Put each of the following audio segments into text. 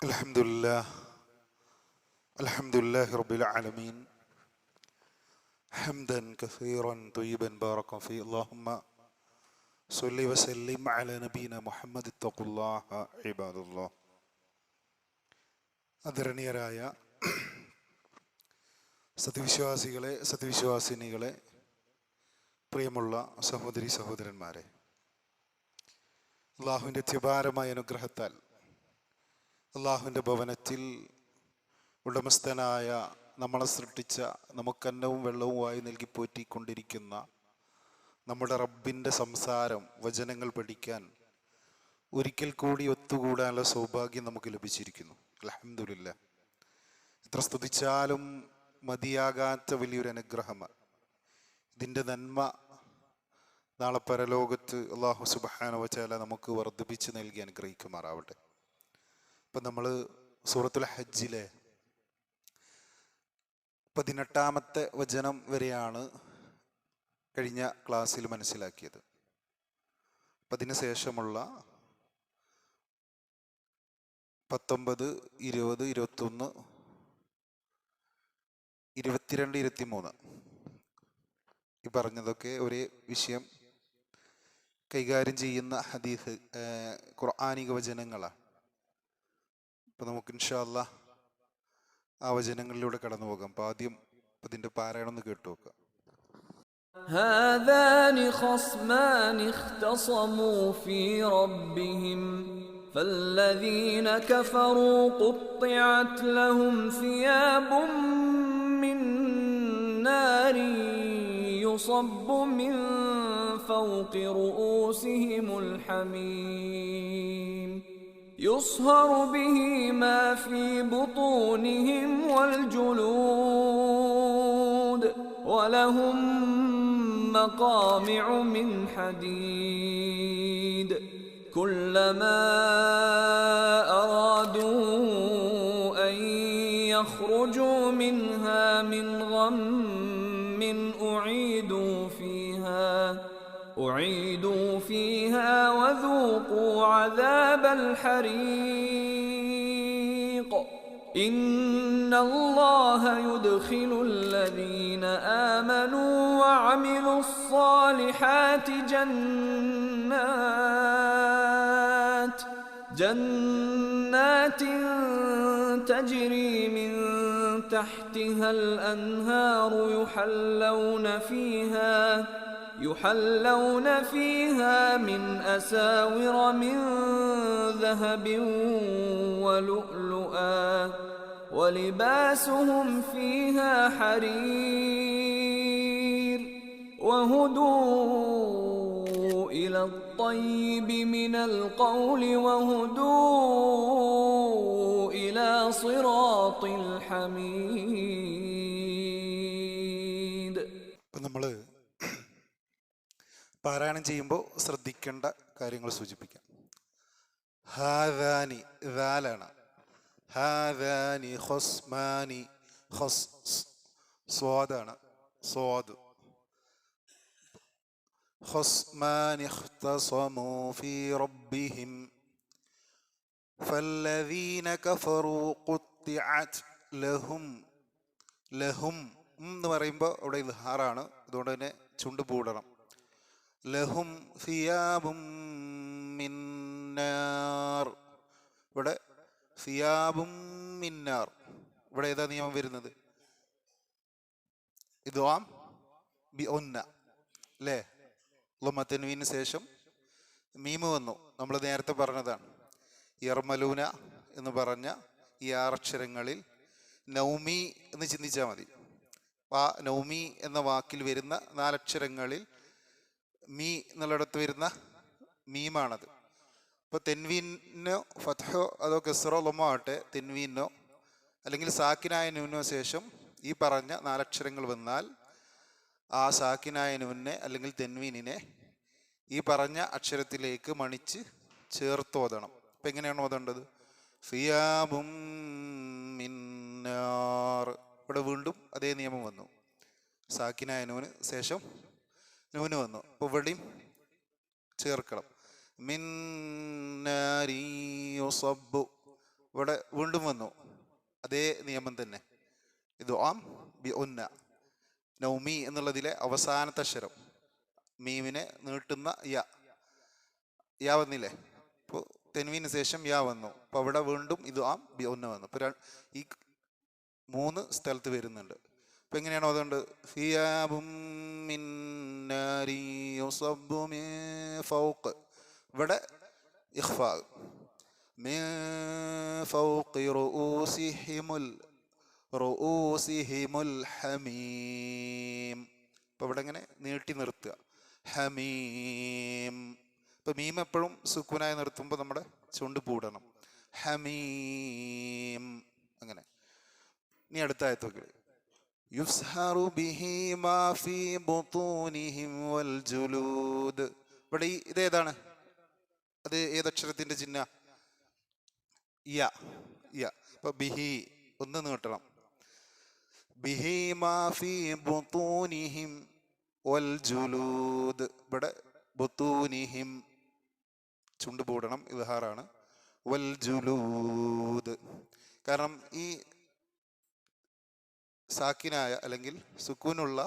الحمد لله رب العالمين حمدا كثيرا طيبا باركا فيه اللهم صل وسلم على نبينا മുഹമ്മദ് ഇത്തഖുല്ലാഹ ഇബാദല്ലാഹ്. ആദരണീയരായ സത്യവിശ്വാസികളെ, സത്യവിശ്വാസിനികളെ, പ്രിയമുള്ള സഹോദരി സഹോദരന്മാരെ, അള്ളാഹുവിൻ്റെ അത്യപാരമായ അനുഗ്രഹത്താൽ അള്ളാഹുവിൻ്റെ ഭവനത്തിൽ ഉടമസ്ഥനായ നമ്മളെ സൃഷ്ടിച്ച നമുക്കന്നവും വെള്ളവുമായി നൽകി പോറ്റിക്കൊണ്ടിരിക്കുന്ന നമ്മുടെ റബ്ബിൻ്റെ സംസാരം, വചനങ്ങൾ പഠിക്കാൻ ഒരിക്കൽ കൂടി ഒത്തുകൂടാനുള്ള സൗഭാഗ്യം നമുക്ക് ലഭിച്ചിരിക്കുന്നു. അൽഹംദുലില്ലാഹ്. എത്ര സ്തുതിച്ചാലും മതിയാകാത്ത വലിയൊരു അനുഗ്രഹമാണ്. ഇതിൻ്റെ നന്മ നാളെ പരലോകത്ത് അല്ലാഹു സുബ്ഹാനഹു വ തആല നമുക്ക് വർദ്ധിപ്പിച്ച് നൽകി അനുഗ്രഹിക്കുമാറാവട്ടെ. ഇപ്പം നമ്മൾ സൂറത്തുൽ ഹജ്ജിലെ 18-ാമത്തെ വചനം വരെയാണ് കഴിഞ്ഞ ക്ലാസ്സിൽ മനസ്സിലാക്കിയത്. അപ്പം അതിന് ശേഷമുള്ള 19, 20, 21, 22, 23 ഈ പറഞ്ഞതൊക്കെ ഒരേ വിഷയം കൈകാര്യം ചെയ്യുന്ന ഹദീസ് ഖുർആനിക വചനങ്ങളാണ്. അപ്പം നമുക്ക് ഇൻഷാ അല്ലാഹ് ആ വചനങ്ങളിലൂടെ കടന്നു പോകാം. അപ്പം ആദ്യം ഇതിൻ്റെ പാരായണം ഒന്ന് കേട്ടു നോക്കാം. هذان خصمان اختصموا في ربهم فالذين كفروا قطعت لهم ثياب من نار يصب من فوق رؤوسهم الحميم يصهر به ما في بطونهم والجلود ولهم مقامع من حديد كلما أرادوا أن يخرجوا منها من غم أعيدوا فيها وذوقوا عذاب الحريق إن الله يدخل الذين آمنوا وعملوا الصالحات جنات تجري من تحتها الأنهار يحلون فيها من أساور من ذهب ولؤلؤا ولباسهم فيها حرير وهدوا إلى الطيب من القول وهدوا إلى صراط الحميد. നമ്മൾ പാരായണം ചെയ്യുമ്പോൾ ശ്രദ്ധിക്കേണ്ട കാര്യങ്ങൾ സൂചിപ്പിക്കാം. ഹാദാനി ദാലാണ്. ഹാദാനി ഖസ്മാനി സ്വാദാണ്. സ്വാദ്. ഖസ്മാനി ഇഖ്തസമൂ ഫീ റബ്ബിഹിം ഫല്ലദീന കഫറൂ ഖുത്തിഅത് ലഹും എന്ന് പറയുമ്പോൾ അവിടെ ഇദ്ഹാറാണ്. അതുകൊണ്ട് തന്നെ ചുണ്ട് പൂടണം. ലഹും സിയാബും മിന്നാർ. ഇവിടെ സിയാബും മിന്നാർ. ഇവിടെ ഏതാ നിയമം വരുന്നത്? ഇദ്ഗാം ബി ഉന്ന അല്ലേ? തൻവീന് ശേഷം മീമ് വന്നു. നമ്മൾ നേരത്തെ പറഞ്ഞതാണ്. യർമലൂന എന്ന് പറഞ്ഞ ഈ 6 അക്ഷരങ്ങളിൽ നൗമി എന്ന് ചിന്തിച്ചാൽ മതി. ആ നൗമി എന്ന വാക്കിൽ വരുന്ന 4 അക്ഷരങ്ങളിൽ മീ എന്നുള്ളിടത്ത് വരുന്ന മീമാണത്. ഇപ്പോൾ തെൻവീനോ ഫത്ഹോ അതോ കസ്റോ ലൊമ്മോ ആട്ടെ, തെൻവീനോ അല്ലെങ്കിൽ സാക്കിനായ നൂനോ ശേഷം ഈ പറഞ്ഞ 4 അക്ഷരങ്ങൾ വന്നാൽ ആ സാക്കിനായ നൂനെ അല്ലെങ്കിൽ തെൻവീനിനെ ഈ പറഞ്ഞ അക്ഷരത്തിലേക്ക് മണിച്ച് ചേർത്ത് ഓതണം. അപ്പം എങ്ങനെയാണ് ഓതേണ്ടത്? സിയാബും മിന്നാർ. ഇവിടെ വീണ്ടും അതേ നിയമം വന്നു. സാക്കിനായ നൂന് ശേഷം നൂന് വന്നു. അപ്പോൾ ഇവിടെയും ചേർക്കണം. മിന്നാരി യുസബ്ബു. ഇവിടെ വീണ്ടും വന്നു, അതേ നിയമം തന്നെ. ഇത് ആം ബി ഉന്ന, നൗമി എന്നുള്ളതിലെ അവസാനത്തെ അക്ഷരം മീമിനെ നീട്ടുന്ന യാ വന്നില്ലേ? ഇപ്പോൾ തെൻവീന് ശേഷം യാ വന്നു. അപ്പോൾ അവിടെ വീണ്ടും ഇത് ആം ബി ഉന്ന വന്നു. ഇപ്പോൾ ഈ 3 സ്ഥലത്ത് വരുന്നുണ്ട്. അപ്പം എങ്ങനെയാണോ അതുകൊണ്ട് ഫിയാബും മിൻ നാരി യുസബ്ബു മിൻ ഫൗഖ്, ഇവിടെ ഇഖ്ഫാ മിൻ ഫൗഖി റൂസിഹിമുൽ ഹമീം. അപ്പം ഇവിടെ ഇങ്ങനെ നീട്ടി നിർത്തുക, ഹമീം. ഇപ്പം മീം എപ്പോഴും സുക്കൂനായി നിർത്തുമ്പോൾ നമ്മുടെ ചുണ്ട് പൂടണം, ഹമീം. അങ്ങനെ. ഇനി അടുത്ത ആയത്തൊക്കെ യുസ്ഹറു ബിഹി മാ ഫീ ബുതൂനിഹിം വൽ ജുലൂദ്. ഇവിടെ ഇതേതാണ്? അത് ഏതക്ഷരത്തിന്റെ ചിഹ്ന? യ. അപ്പൊ ബിഹി ഒന്ന് നീട്ടണം, ബിഹി മാ ഫീ ബുതൂനിഹിം വൽ ജുലൂദ്. ഇവിടെ ബുതൂനിഹിം ചുണ്ട് പൂടണം, ഇദ്ഹാറാണ്. വൽ ജുലൂദ്, കാരണം ഈ സാക്കിനായ അല്ലെങ്കിൽ സുക്കൂനുള്ള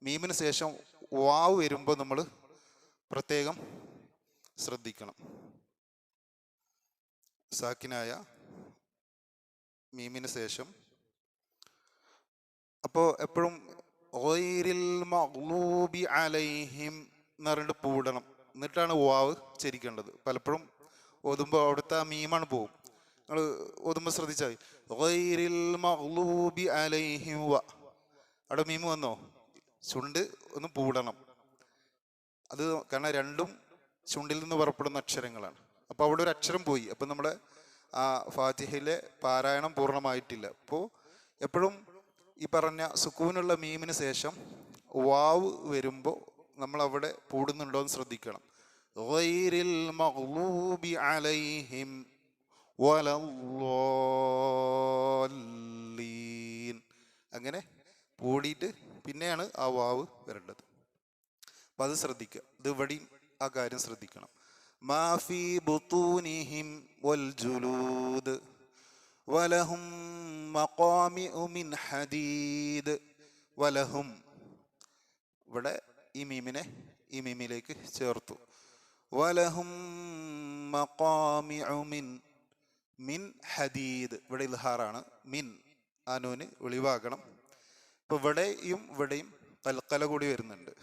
മീമിന് ശേഷം വാവ് വരുമ്പോൾ നമ്മൾ പ്രത്യേകം ശ്രദ്ധിക്കണം. സാക്കിനായ മീമിന് ശേഷം അപ്പോൾ എപ്പോഴും ഗൈറിൽ മഗ്ലൂബി അലൈഹിം എന്ന് പറഞ്ഞിട്ട് പൂടണം, എന്നിട്ടാണ് വാവ് ചരിക്കേണ്ടത്. പലപ്പോഴും ഓതുമ്പോൾ അവിടുത്തെ മീമാണ് പോവും. നിങ്ങൾ ഓതുമ്പോൾ ശ്രദ്ധിച്ചാൽ ഗൈറിൽ മഗ്ലൂബി അലൈഹിം വ, അവിടെ മീമ് വന്നോ? ചുണ്ട് ഒന്ന് പൂടണം. അത് കാരണം രണ്ടും ചുണ്ടിൽ നിന്ന് പുറപ്പെടുന്ന അക്ഷരങ്ങളാണ്. അപ്പോൾ അവിടെ ഒരു അക്ഷരം പോയി. അപ്പം നമ്മുടെ ആ ഫാത്തിഹയിലെ പാരായണം പൂർണ്ണമായിട്ടില്ല. അപ്പോൾ എപ്പോഴും ഈ പറഞ്ഞ സുക്കൂനുള്ള മീമിന് ശേഷം വാവ് വരുമ്പോൾ നമ്മൾ അവിടെ പൂടുന്നുണ്ടോ എന്ന് ശ്രദ്ധിക്കണം. ഗൈറിൽ മഗ്ലൂബി അലൈഹിം വലദ്ദാല്ലീൻ, അങ്ങനെ പൂടിയിട്ട് പിന്നെയാണ് ആ വാവ് വരേണ്ടത്. അപ്പം അത് ശ്രദ്ധിക്കുക. ഇത് ഇവിടെയും ആ കാര്യം ശ്രദ്ധിക്കണം. മാ ഫീ ബുതൂനിഹിം വൽ ജുലൂദ് വലഹും മഖാമിഉ മിൻ ഹദീദ്. വലഹും, ഇവിടെ ഈ മീമിനെ ഈ മീമിലേക്ക് ചേർത്തു. വലഹും മഖാമിഉ മിൻ ഹദീദ്, ഇവിടെ ഇൽഹാറാണ്. മിൻ ആനൂന് ഒളിവാകണം. ഇപ്പൊ ഇവിടെയും കൽക്കല കൂടി വരുന്നുണ്ട്.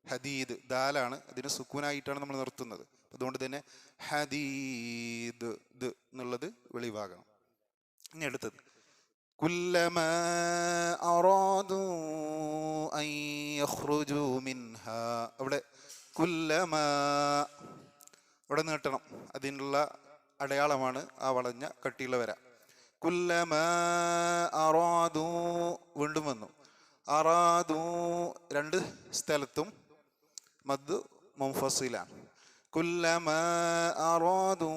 ഹദീദ് ദാലാണ്, അതിന് സുക്കൂനായിട്ടാണ് നമ്മൾ നിർത്തുന്നത്. അതുകൊണ്ട് തന്നെ ഹദീദ് എന്നുള്ളത് വെളിവാകണം. ഇനി അടുത്തത് കുല്ലമാ അറാദു അൻ യഖ്റുജു മിൻഹാ. അവിടെ കുല്ലമാ ഇവിടെ നീട്ടണം, അതിനുള്ള അടയാളമാണ് ആ വളഞ്ഞ കട്ടിയുള്ള വര. കുല്ലമാ അറാദു വീണ്ടും വന്നു. അറാദു 2 സ്ഥലത്തും മദ് മുൻഫസിലാണ്. കുല്ലമാ അറാദു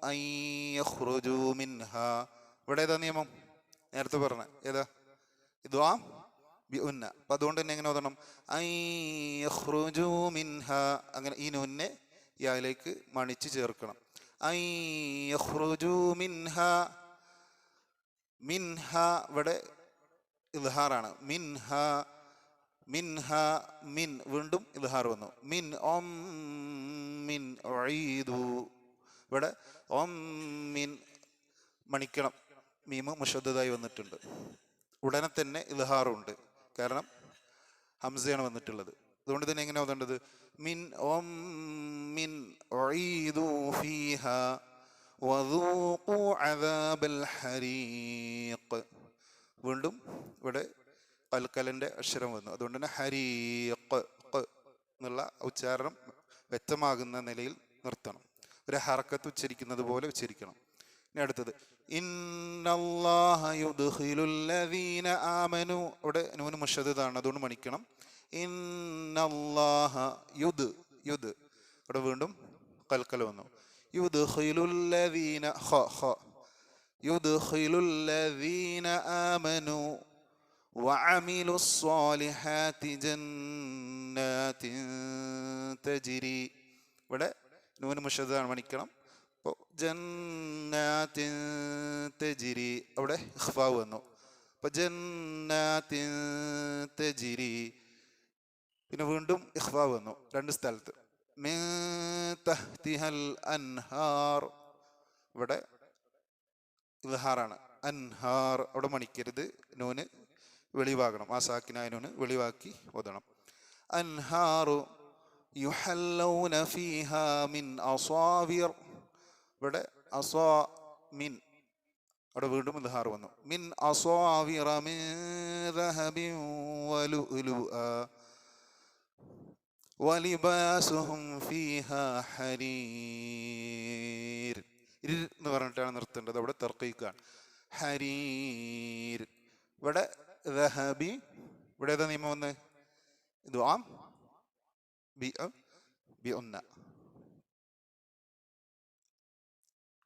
അൻ യഖ്റുജു മിൻഹാ. ഇവിടെ ഏതാ നിയമം? നേരത്തെ പറഞ്ഞ ഏതാ? ഇദ്വാ ബി ഉന്ന. അപ്പം അതുകൊണ്ട് തന്നെ എങ്ങനെ ഓതണം? അൻ യഖ്റുജു മിൻഹാ. അങ്ങനെ ഈ നൂനെ യായിലേക്ക് മണിച്ച് ചേർക്കണം. അൻ യഖ്റുജു മിൻഹാ. മിൻഹ ഇവിടെ ഇദ്ഹാറാണ്. മിൻഹ മിൻ വീണ്ടും ഇദ്ഹാർ വന്നു. മിൻ മിൻ ഉഈദു. ഇവിടെ മിൻ മണിക്കണം, മീമ് മുഷദ്ദദായി വന്നിട്ടുണ്ട്. ഉടനെ തന്നെ ഇദ്ഹാറുണ്ട്, കാരണം ഹംസയാണ് വന്നിട്ടുള്ളത്. അതുകൊണ്ട് തന്നെ എങ്ങനെ ഓതേണ്ടത്? മിൻ മിൻ ഉഈദു ഫീഹാ വദൂഖു അദാബൽ ഹരീഖ്. വീണ്ടും ഇവിടെ കൽക്കലന്റെ അക്ഷരം വന്നു. അതുകൊണ്ട് തന്നെ ഹരീഖ് എന്നുള്ള ഉച്ചാരണം വ്യക്തമാകുന്ന നിലയിൽ നിർത്തണം. ഒരു ഹറക്കത്ത് ഉച്ചരിക്കുന്നത് പോലെ ഉച്ചരിക്കണം. ഇനി അടുത്തത് ഇന്നല്ലാഹ യുദ്ഖിലുല്ലദീന ആമനു. ഇവിടെ നൂന് മുഷദ്ദദാണ്, അതുകൊണ്ട് മണിക്കണം. ഇന്നല്ലാഹ യുദ് ഇവിടെ വീണ്ടും കൽക്കല വന്നു. യുദ്ഖിലുല്ലദീന യുദ്ഖിലുല്ലദീന ആമനു വഅമിലുസ് സ്വാലിഹാതി ജന്നാതിൻ തജ്രി. ഇവിടെ നൂന് മുഷദ്ദദാണ്, മണിക്കണം. അപ്പോൾ ജന്നാത്തിൻ തജ്രി, അവിടെ ഇഖ്ഫാ വന്നു. അപ്പൊ ജന്നാത്തിൻ തജ്രി, പിന്നെ വീണ്ടും ഇഖ്ഫാ വന്നു രണ്ട് സ്ഥലത്ത്. മിൻ തഹ്തിഹൽ അൻഹാർ, ഇവിടെ ഇദ്ഹാറാണ്. അൻഹാർ അവിടെ മണിക്കരുത്, നൂന് വെളിവാകണം. ആ സാക്കിനായ നൂന് വെളിവാക്കി ഓതണം. അൻഹാറു യുഹല്ലൗന ഫീഹാ മിൻ അസാവിർ, ഇവിടെ അസാ മിൻ, അവിടെ വീണ്ടും ഇദ്ഹാർ വന്നു. മിൻ അസാവിറ മിൻ ദഹബിൻ വലുഅലുഅ വലിബാസുഹും ഫീഹാ ഹരീർ. എന്ന് പറഞ്ഞിട്ടാണ് നിർത്തേണ്ടത്, അവിടെ തർക്കീക്കാണ്. ഹരീർ, ഇവിടെ ദഹബി, ഇവിടെ ഏതാ നിയമം വന്ന്? ഇത് ആം ബി ഒന്ന.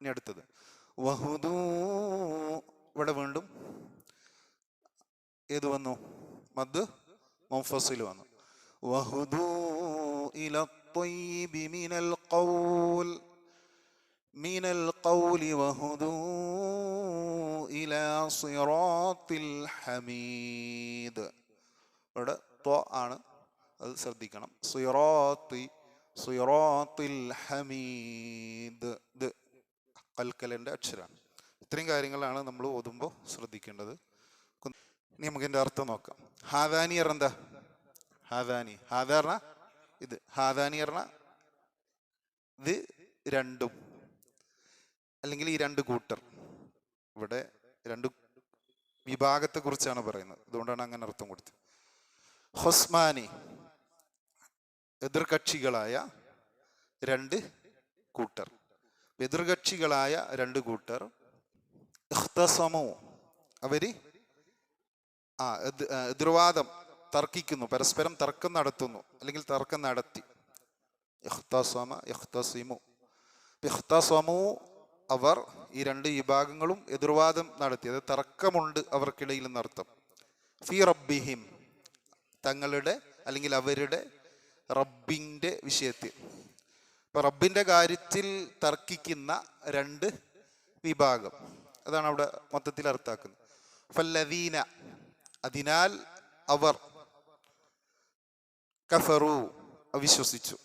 ഇനി അടുത്തത് വഹുദൂ, ഇവിടെ വീണ്ടും ഏത് വന്നു? മദ് മുൻഫസിൽ വന്നു. വഹുദൂ ഇല ത്വയ്യിബി മിനൽ ഖൗൽ, മിനൽ ഖൗലി വഹുദൂ ഇലാ സിറാത്തിൽ ഹമീദ്. ഇവിടെ ത്വ ആണ്, അത് ശ്രദ്ധിക്കണം. സിറാത്തിൽ ഹമീദ്, ഇത് കൽക്കലിൻ്റെ അക്ഷരമാണ്. ഇത്രയും കാര്യങ്ങളാണ് നമ്മൾ ഓതുമ്പോൾ ശ്രദ്ധിക്കേണ്ടത്. ഇനി നമുക്ക് ഇതിൻ്റെ അർത്ഥം നോക്കാം. ഹാദാനി പറഞ്ഞ എന്താ? ഹാദാനി, ഹാദാ പറഞ്ഞ ഇത്, ഹാദാനി പറഞ്ഞ ഇത് രണ്ടും, അല്ലെങ്കിൽ ഈ രണ്ട് കൂട്ടർ. ഇവിടെ രണ്ട് വിഭാഗത്തെ കുറിച്ചാണ് പറയുന്നത്, അതുകൊണ്ടാണ് അങ്ങനെ അർത്ഥം കൊടുത്തത്. ഹുസ്മാനി, എതിർകക്ഷികളായ രണ്ട് കൂട്ടർ. എതിർകക്ഷികളായ രണ്ട് കൂട്ടർ. ഇഖ്തസമു, അവര് എതിർവാദം തർക്കിക്കുന്നു, പരസ്പരം തർക്കം നടത്തുന്നു, അല്ലെങ്കിൽ തർക്കം നടത്തി. ഇഖ്തസമ ഇഖ്തസിമു. ഇഖ്തസമു, അവർ ഈ രണ്ട് വിഭാഗങ്ങളും എതിർവാദം നടത്തി, അത് തർക്കമുണ്ട് അവർക്കിടയിൽ എന്നർത്ഥം. ഫി റബ്ബിഹിം, തങ്ങളുടെ അല്ലെങ്കിൽ അവരുടെ റബ്ബിൻ്റെ വിഷയത്തിൽ. ഇപ്പൊ റബ്ബിന്റെ കാര്യത്തിൽ തർക്കിക്കുന്ന രണ്ട് വിഭാഗം, അതാണ് അവിടെ മൊത്തത്തിൽ അർത്ഥാക്കുന്നത്. ഫല്ലദീന, അതിനാൽ അവർ, കഫറു, അവിശ്വസിച്ചു.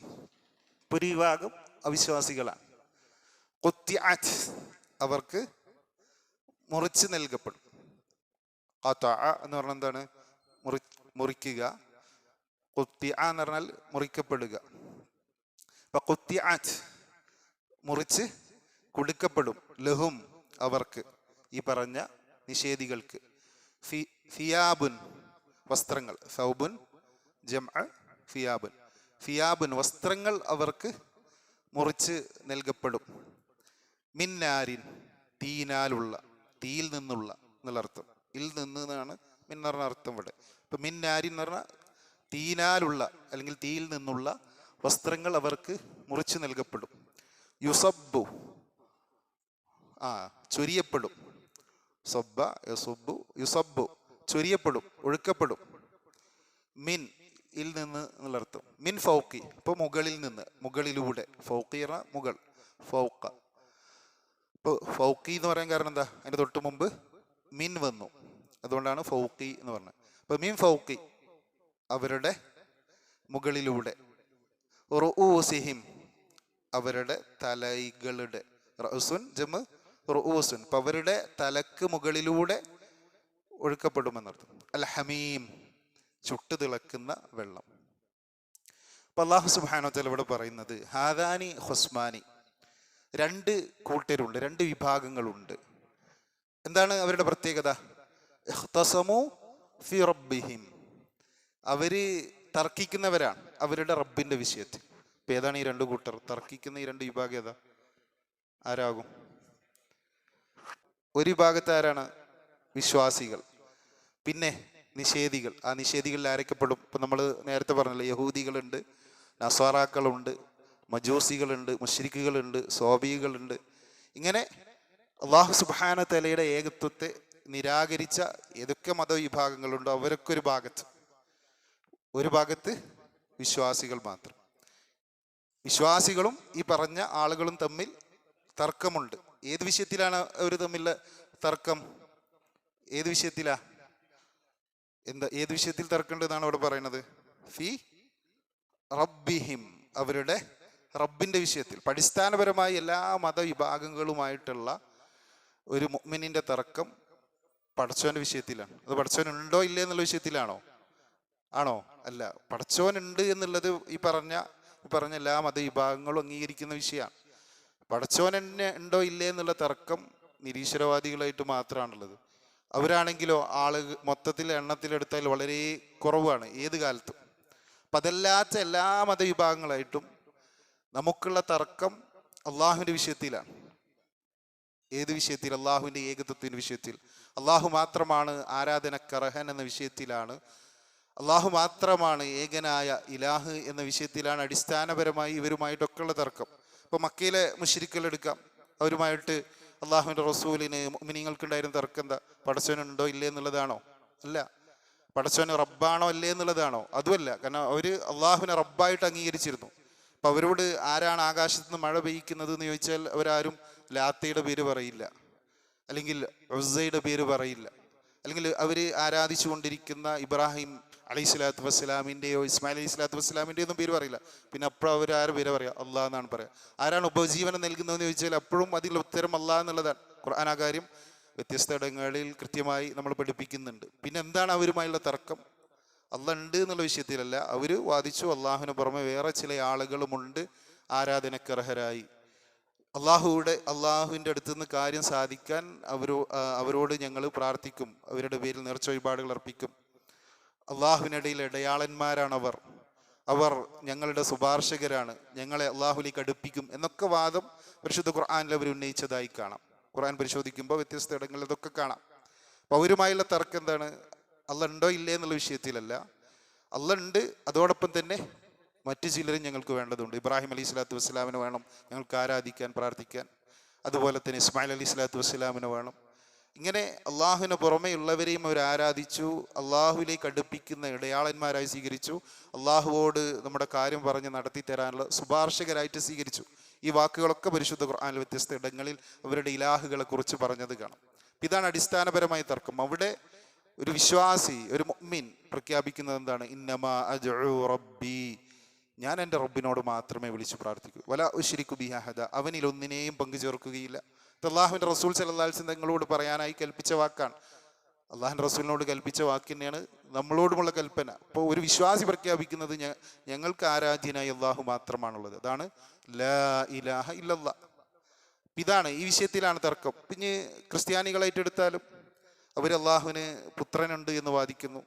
ഒരു വിഭാഗം അവിശ്വാസികളാണ്. ഖുത്തിഅത്, അവർക്ക് മുറിച്ച് നൽകപ്പെടും. ഖതഅ എന്ന് പറഞ്ഞാൽ എന്താണ്? മുറിക്കുക. ഖുത്തിഅ എന്ന് പറഞ്ഞാൽ മുറിക്കപ്പെടുക. അപ്പൊ ഖുത്തിഅത്, മുറിച്ച് കൊടുക്കപ്പെടും. ലഹും, അവർക്ക്, ഈ പറഞ്ഞ നിഷേധികൾക്ക്. ഫിയാബുൻ, വസ്ത്രങ്ങൾ. സൗബുൻ ജംഅ ഫിയാബുൻ. ഫിയാബുൻ, വസ്ത്രങ്ങൾ അവർക്ക് മുറിച്ച് നൽകപ്പെടും. മിന്നാരിൻ, തീനാലുള്ള, തീയിൽ നിന്നുള്ള എന്നുള്ള അർത്ഥം. ഇൽ നിന്ന് എന്നാണ് മിൻ എന്ന് പറഞ്ഞ അർത്ഥം ഇവിടെ. ഇപ്പൊ മിന്നാരിൻ എന്ന് പറഞ്ഞാൽ തീനാലുള്ള അല്ലെങ്കിൽ തീയിൽ നിന്നുള്ള വസ്ത്രങ്ങൾ അവർക്ക് മുറിച്ച് നൽകപ്പെടും. യുസബ്ബു, ചൊരിയപ്പെടും. സബ്ബ യസുബ്ബു, യുസബ്ബു, ചൊരിയപ്പെടും, ഒഴുക്കപ്പെടും. മിൻ, ഇൽ നിന്ന് എന്നുള്ള അർത്ഥം. മിൻ ഫൗക്കി, ഇപ്പൊ മുകളിൽ നിന്ന്, മുകളിലൂടെ. ഫൗക്കി പറഞ്ഞ മുകൾ, ഫൗക്ക. ഇപ്പൊ ഫൗക്കി എന്ന് പറയാൻ കാരണം എന്താ? അതിന്റെ തൊട്ട് മുമ്പ് മിൻ വന്നു, അതുകൊണ്ടാണ് ഫൗക്കി എന്ന് പറഞ്ഞത്. അപ്പൊ മിൻ ഫൗക്കി, അവരുടെ മുകളിലൂടെ. റുഊസിഹിം, അവരുടെ തലൈകളുടെ. റഉസുൻ ജമ് റുഊസുൻ, അപ്പൊ അവരുടെ തലക്ക് മുകളിലൂടെ ഒഴുക്കപ്പെടുമെന്നർത്ഥം. അൽ ഹമീം, ചുട്ടു തിളക്കുന്ന വെള്ളം. അപ്പൊ അല്ലാഹു സുബ്ഹാനഹു വ തആല ഇവിടെ പറയുന്നത് ഹാദാനി ഹുസ്മാനി, രണ്ട് കൂട്ടരുണ്ട്, രണ്ട് വിഭാഗങ്ങളുണ്ട്. എന്താണ് അവരുടെ പ്രത്യേകത? ഇഖ്തസമു ഫി റബ്ബിഹിം, അവര് തർക്കിക്കുന്നവരാണ് അവരുടെ റബ്ബിന്റെ വിഷയത്തിൽ. ഇപ്പൊ ഏതാണ് ഈ രണ്ട് കൂട്ടർ? തർക്കിക്കുന്ന ഈ രണ്ട് വിഭാഗം ഏതാ? ആരാകും? ഒരു വിഭാഗത്തെ ആരാണ്? വിശ്വാസികൾ. പിന്നെ നിഷേധികൾ. ആ നിഷേധികളിൽ ആരൊക്കെപ്പെടും? ഇപ്പൊ നമ്മൾ നേരത്തെ പറഞ്ഞല്ലോ, യഹൂദികളുണ്ട്, നസ്വാറാക്കളുണ്ട്, മജൂസികളുണ്ട്, മുശ്രിക്കുകളുണ്ട്, സ്വാബികളുണ്ട്. ഇങ്ങനെ അല്ലാഹു സുബ്ഹാനഹു വ തആലയുടെ ഏകത്വത്തെ നിരാകരിച്ച ഏതൊക്കെ മതവിഭാഗങ്ങളുണ്ടോ അവരൊക്കെ ഒരു ഭാഗത്ത്, ഒരു ഭാഗത്ത് വിശ്വാസികൾ മാത്രം. വിശ്വാസികളും ഈ പറഞ്ഞ ആളുകളും തമ്മിൽ തർക്കമുണ്ട്. ഏത് വിഷയത്തിലാണ് അവർ തമ്മിലുള്ള തർക്കം? ഏത് വിഷയത്തിലാ? ഏത് വിഷയത്തിൽ തർക്കമുണ്ടെന്നാണ് അവിടെ പറയുന്നത്? ഫി റബ്ബിഹിം, അവരുടെ റബ്ബിന്റെ വിഷയത്തിൽ. അടിസ്ഥാനപരമായി എല്ലാ മതവിഭാഗങ്ങളുമായിട്ടുള്ള ഒരു മുഅ്മിനിന്റെ തർക്കം പടച്ചോന്റെ വിഷയത്തിലാണ്. അത് പടച്ചോൻ ഉണ്ടോ ഇല്ലേ എന്നുള്ള വിഷയത്തിലാണോ? ആണോ? അല്ല. പടച്ചോൻ ഉണ്ട് എന്നുള്ളത് ഈ പറഞ്ഞ എല്ലാ മതവിഭാഗങ്ങളും അംഗീകരിക്കുന്ന വിഷയമാണ്. പടച്ചോൻ തന്നെ ഉണ്ടോ ഇല്ലേ എന്നുള്ള തർക്കം നിരീശ്വരവാദികളായിട്ട് മാത്രമാണുള്ളത്. അവരാണെങ്കിലോ മൊത്തത്തിൽ എണ്ണത്തിലെടുത്താൽ വളരെ കുറവാണ് ഏത് കാലത്തും. അപ്പം അതല്ലാത്ത എല്ലാ മതവിഭാഗങ്ങളായിട്ടും നമുക്കുള്ള തർക്കം അള്ളാഹുവിൻ്റെ വിഷയത്തിലാണ്. ഏത് വിഷയത്തിൽ? അള്ളാഹുവിൻ്റെ ഏകത്വത്തിൻ്റെ വിഷയത്തിൽ. അള്ളാഹു മാത്രമാണ് ആരാധനക്കർഹൻ എന്ന വിഷയത്തിലാണ്. അള്ളാഹു മാത്രമാണ് ഏകനായ ഇലാഹ് എന്ന വിഷയത്തിലാണ് അടിസ്ഥാനപരമായി ഇവരുമായിട്ടൊക്കെ ഉള്ള തർക്കം. ഇപ്പോൾ മക്കയിലെ മുശ്രിക്കുകൾ എടുക്കാം, അവരുമായിട്ട് അള്ളാഹുവിൻ്റെ റസൂലിന് മുഅ്മിനീങ്ങൾക്കുണ്ടായിരുന്ന തർക്കം എന്താ? പടച്ചോനുണ്ടോ ഇല്ലേ എന്നുള്ളതാണോ? അല്ല. പടച്ചോന് റബ്ബാണോ അല്ലേ എന്നുള്ളതാണോ? അതുമല്ല. കാരണം അവർ അള്ളാഹുവിനെ റബ്ബായിട്ട് അംഗീകരിച്ചിരുന്നു. അപ്പം അവരോട് ആരാണ് ആകാശത്ത് നിന്ന് മഴ പെയ്യിക്കുന്നത് എന്ന് ചോദിച്ചാൽ അവരാരും ലാത്തയുടെ പേര് പറയില്ല, അല്ലെങ്കിൽ ഉസ്സയുടെ പേര് പറയില്ല, അല്ലെങ്കിൽ അവർ ആരാധിച്ചു കൊണ്ടിരിക്കുന്ന ഇബ്രാഹിം അലൈഹി സ്വലാത്തു വസ്സലാമിൻ്റെയോ ഇസ്മായിൽ അലൈഹി സ്വലാത്തു വസ്സലാമിൻ്റെയോ ഒന്നും പേര് പറയില്ല. പിന്നെ അപ്പോഴും അവർ ആരും പേര് പറയാം? അള്ളാഹ് എന്നാണ് പറയുക. ആരാണ് ഉപജീവനം നൽകുന്നതെന്ന് ചോദിച്ചാൽ അപ്പോഴും അതിൽ ഉത്തരം അള്ളാഹ് എന്നുള്ളതാണ്. ഖുർആൻ ആ കാര്യം വ്യത്യസ്ത ഇടങ്ങളിൽ കൃത്യമായി നമ്മൾ പഠിപ്പിക്കുന്നുണ്ട്. പിന്നെ എന്താണ് അവരുമായുള്ള തർക്കം? അള്ളാഹ് ഉണ്ട് എന്നുള്ള വിഷയത്തിലല്ല. അവർ വാദിച്ചു അള്ളാഹുവിന് പുറമെ വേറെ ചില ആളുകളുമുണ്ട് ആരാധനക്കർഹരായി. അള്ളാഹുവിൻ്റെ അടുത്ത് നിന്ന് കാര്യം സാധിക്കാൻ അവരോട് ഞങ്ങൾ പ്രാർത്ഥിക്കും, അവരുടെ പേരിൽ നേർച്ച വഴിപാടുകൾ അർപ്പിക്കും. അള്ളാഹുവിനിടയിൽ ഇടയാളന്മാരാണവർ, അവർ ഞങ്ങളുടെ ശുപാർശകരാണ്, ഞങ്ങളെ അള്ളാഹുലേക്ക് അടുപ്പിക്കും എന്നൊക്കെ വാദം പരിശുദ്ധ ഖുർആനിൽ അവർ ഉന്നയിച്ചതായി കാണാം. ഖുർആൻ പരിശോധിക്കുമ്പോൾ വ്യത്യസ്ത ഇടങ്ങളിൽ ഇതൊക്കെ കാണാം. അപ്പോൾ അവരുമായുള്ള തർക്കം എന്താണ്? അള്ളാഹ് ഉണ്ടോ ഇല്ലേ എന്നുള്ള വിഷയത്തിലല്ല. അള്ളാഹ് ഉണ്ട്, അതോടൊപ്പം തന്നെ മറ്റു ചിലരും ഞങ്ങൾക്ക് വേണ്ടതുണ്ട്. ഇബ്രാഹിം അലൈഹി സ്വലാത്തു വസ്സലാമിനെ വേണം ഞങ്ങൾക്ക് ആരാധിക്കാൻ, പ്രാർത്ഥിക്കാൻ. അതുപോലെ തന്നെ ഇസ്മായിൽ അലൈഹി സ്വലാത്തു വസ്സലാമിനെ വേണം. ഇങ്ങനെ അള്ളാഹുവിന് പുറമെയുള്ളവരെയും അവർ ആരാധിച്ചു, അള്ളാഹുവിലേക്ക് അടുപ്പിക്കുന്ന ഇടയാളന്മാരായി സ്വീകരിച്ചു, അള്ളാഹുവോട് നമ്മുടെ കാര്യം പറഞ്ഞ് നടത്തി തരാനുള്ള ശുപാർശകരായിട്ട് സ്വീകരിച്ചു. ഈ വാക്കുകളൊക്കെ പരിശുദ്ധ ഖുർആനിൽ വ്യത്യസ്ത ഇടങ്ങളിൽ അവരുടെ ഇലാഹുകളെ കുറിച്ച് പറഞ്ഞത് കാണാം. ഇതാണ് അടിസ്ഥാനപരമായ തർക്കം. അവിടെ ഒരു വിശ്വാസി, ഒരു മുഅ്മിൻ പ്രഖ്യാപിക്കുന്നത് എന്താണ്? ഇന്നമാ അദ്ഉ റബ്ബി, ഞാൻ എൻ്റെ റബ്ബിനോട് മാത്രമേ വിളിച്ചു പ്രാർത്ഥിക്കൂ. വലാ ഉശ്രികു ബിഹി അഹദ, അവനിൽ ഒന്നിനെയും പങ്കു ചേർക്കുകയില്ല. അള്ളാഹുവിൻ്റെ റസൂൽ സല്ലല്ലാഹു അലൈഹി വസല്ലം തങ്ങളോട് പറയാനായി കൽപ്പിച്ച വാക്കാണ്. അള്ളാഹുവിൻ്റെ റസൂലിനോട് കൽപ്പിച്ച വാക്ക് തന്നെയാണ് നമ്മളോടുമുള്ള കൽപ്പന. അപ്പോൾ ഒരു വിശ്വാസി പ്രഖ്യാപിക്കുന്നത് ഞങ്ങൾക്ക് ആരാധ്യനായി അള്ളാഹു മാത്രമാണുള്ളത്. അതാണ് ലാ ഇലാഹ ഇല്ലല്ലാഹ്. ഇതാണ് ഈ വിഷയത്തിലാണ് തർക്കം. പിന്നെ ക്രിസ്ത്യാനികളായിട്ട് എടുത്താലും അവർ അള്ളാഹുവിന് പുത്രനുണ്ട് എന്ന് വാദിക്കുന്നു.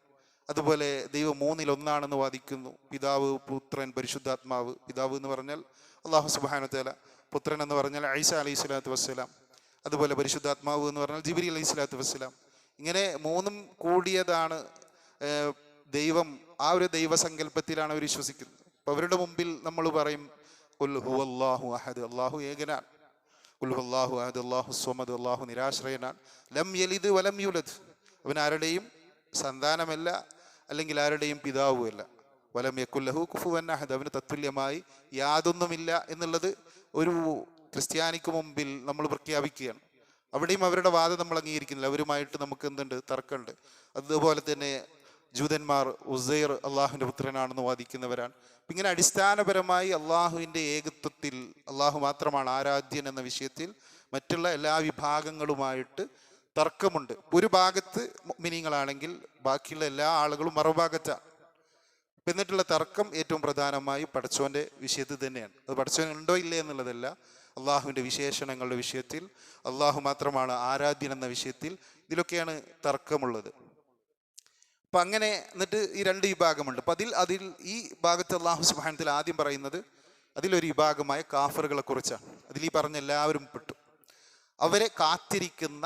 അതുപോലെ ദൈവം മൂന്നിലൊന്നാണെന്ന് വാദിക്കുന്നു. പിതാവ്, പുത്രൻ, പരിശുദ്ധാത്മാവ്. പിതാവ് എന്ന് പറഞ്ഞാൽ അള്ളാഹു സുബ്ഹാനഹു വ തആല, പുത്രൻ എന്ന് പറഞ്ഞാൽ ഈസ അലൈഹി സ്വലാത്തു വസ്സലാം, അതുപോലെ പരിശുദ്ധാത്മാവ് എന്ന് പറഞ്ഞാൽ ജിബ്രീൽ അലൈഹി സ്വലാത്തു വസ്സലാം. ഇങ്ങനെ മൂന്നും കൂടിയതാണ് ദൈവം. ആ ഒരു ദൈവസങ്കല്പത്തിലാണ് അവർ വിശ്വസിക്കുന്നത്. അപ്പോൾ അവരുടെ മുമ്പിൽ നമ്മൾ പറയും ഖുൽ ഹുവല്ലാഹു അഹദ്, അള്ളാഹു ഏകനാണ്. ഖുൽ ഹുവല്ലാഹു അഹദ്, അല്ലാഹു സ്വമദ്, അള്ളാഹു നിരാശ്രയനാണ്. ലം യലിദ് വലം യൂലദ്, അവൻ ആരുടെയും സന്താനമല്ല, അല്ലെങ്കിൽ ആരുടെയും പിതാവുമല്ല. വലം യകുൽ ലഹു കുഫുവൻ അഹദ്, അവന് തത്തുല്യമായി യാതൊന്നുമില്ല എന്നുള്ളത് ഒരു ക്രിസ്ത്യാനിക്ക് മുമ്പിൽ നമ്മൾ പ്രഖ്യാപിക്കുകയാണ്. അവിടെയും അവരുടെ വാദം നമ്മൾ അംഗീകരിക്കുന്നില്ല. അവരുമായിട്ട് നമുക്ക് എന്തുണ്ട്? തർക്കമുണ്ട്. അതുപോലെ തന്നെ ജൂതന്മാർ ഉസൈർ അള്ളാഹുവിൻ്റെ പുത്രനാണെന്ന് വാദിക്കുന്നവരാണ്. ഇങ്ങനെ അടിസ്ഥാനപരമായി അള്ളാഹുവിൻ്റെ ഏകത്വത്തിൽ അള്ളാഹു മാത്രമാണ് ആരാധ്യൻ എന്ന വിഷയത്തിൽ മറ്റുള്ള എല്ലാ വിഭാഗങ്ങളുമായിട്ട് തർക്കമുണ്ട്. ഒരു ഭാഗത്ത് മുഅ്മിനീങ്ങളാണെങ്കിൽ ബാക്കിയുള്ള എല്ലാ ആളുകളും മറുഭാഗത്താണ്. എന്നിട്ടുള്ള തർക്കം ഏറ്റവും പ്രധാനമായി പടച്ചോൻ്റെ വിഷയത്തിൽ തന്നെയാണ്. അത് പടച്ചോൻ ഉണ്ടോ ഇല്ലേ എന്നുള്ളതല്ല, അള്ളാഹുവിൻ്റെ വിശേഷണങ്ങളുടെ വിഷയത്തിൽ അള്ളാഹു മാത്രമാണ് ആരാധ്യൻ എന്ന വിഷയത്തിൽ ഇതിലൊക്കെയാണ് തർക്കമുള്ളത്. അപ്പം അങ്ങനെ എന്നിട്ട് ഈ രണ്ട് വിഭാഗമുണ്ട്. അപ്പം അതിൽ ഈ ഭാഗത്ത് അള്ളാഹു സുബ്ഹാനഹു വ തആല ആദ്യം പറയുന്നത് അതിലൊരു വിഭാഗമായ കാഫറുകളെ കുറിച്ചാണ്. അതിൽ ഈ പറഞ്ഞ എല്ലാവരും പെട്ടു. അവരെ കാത്തിരിക്കുന്ന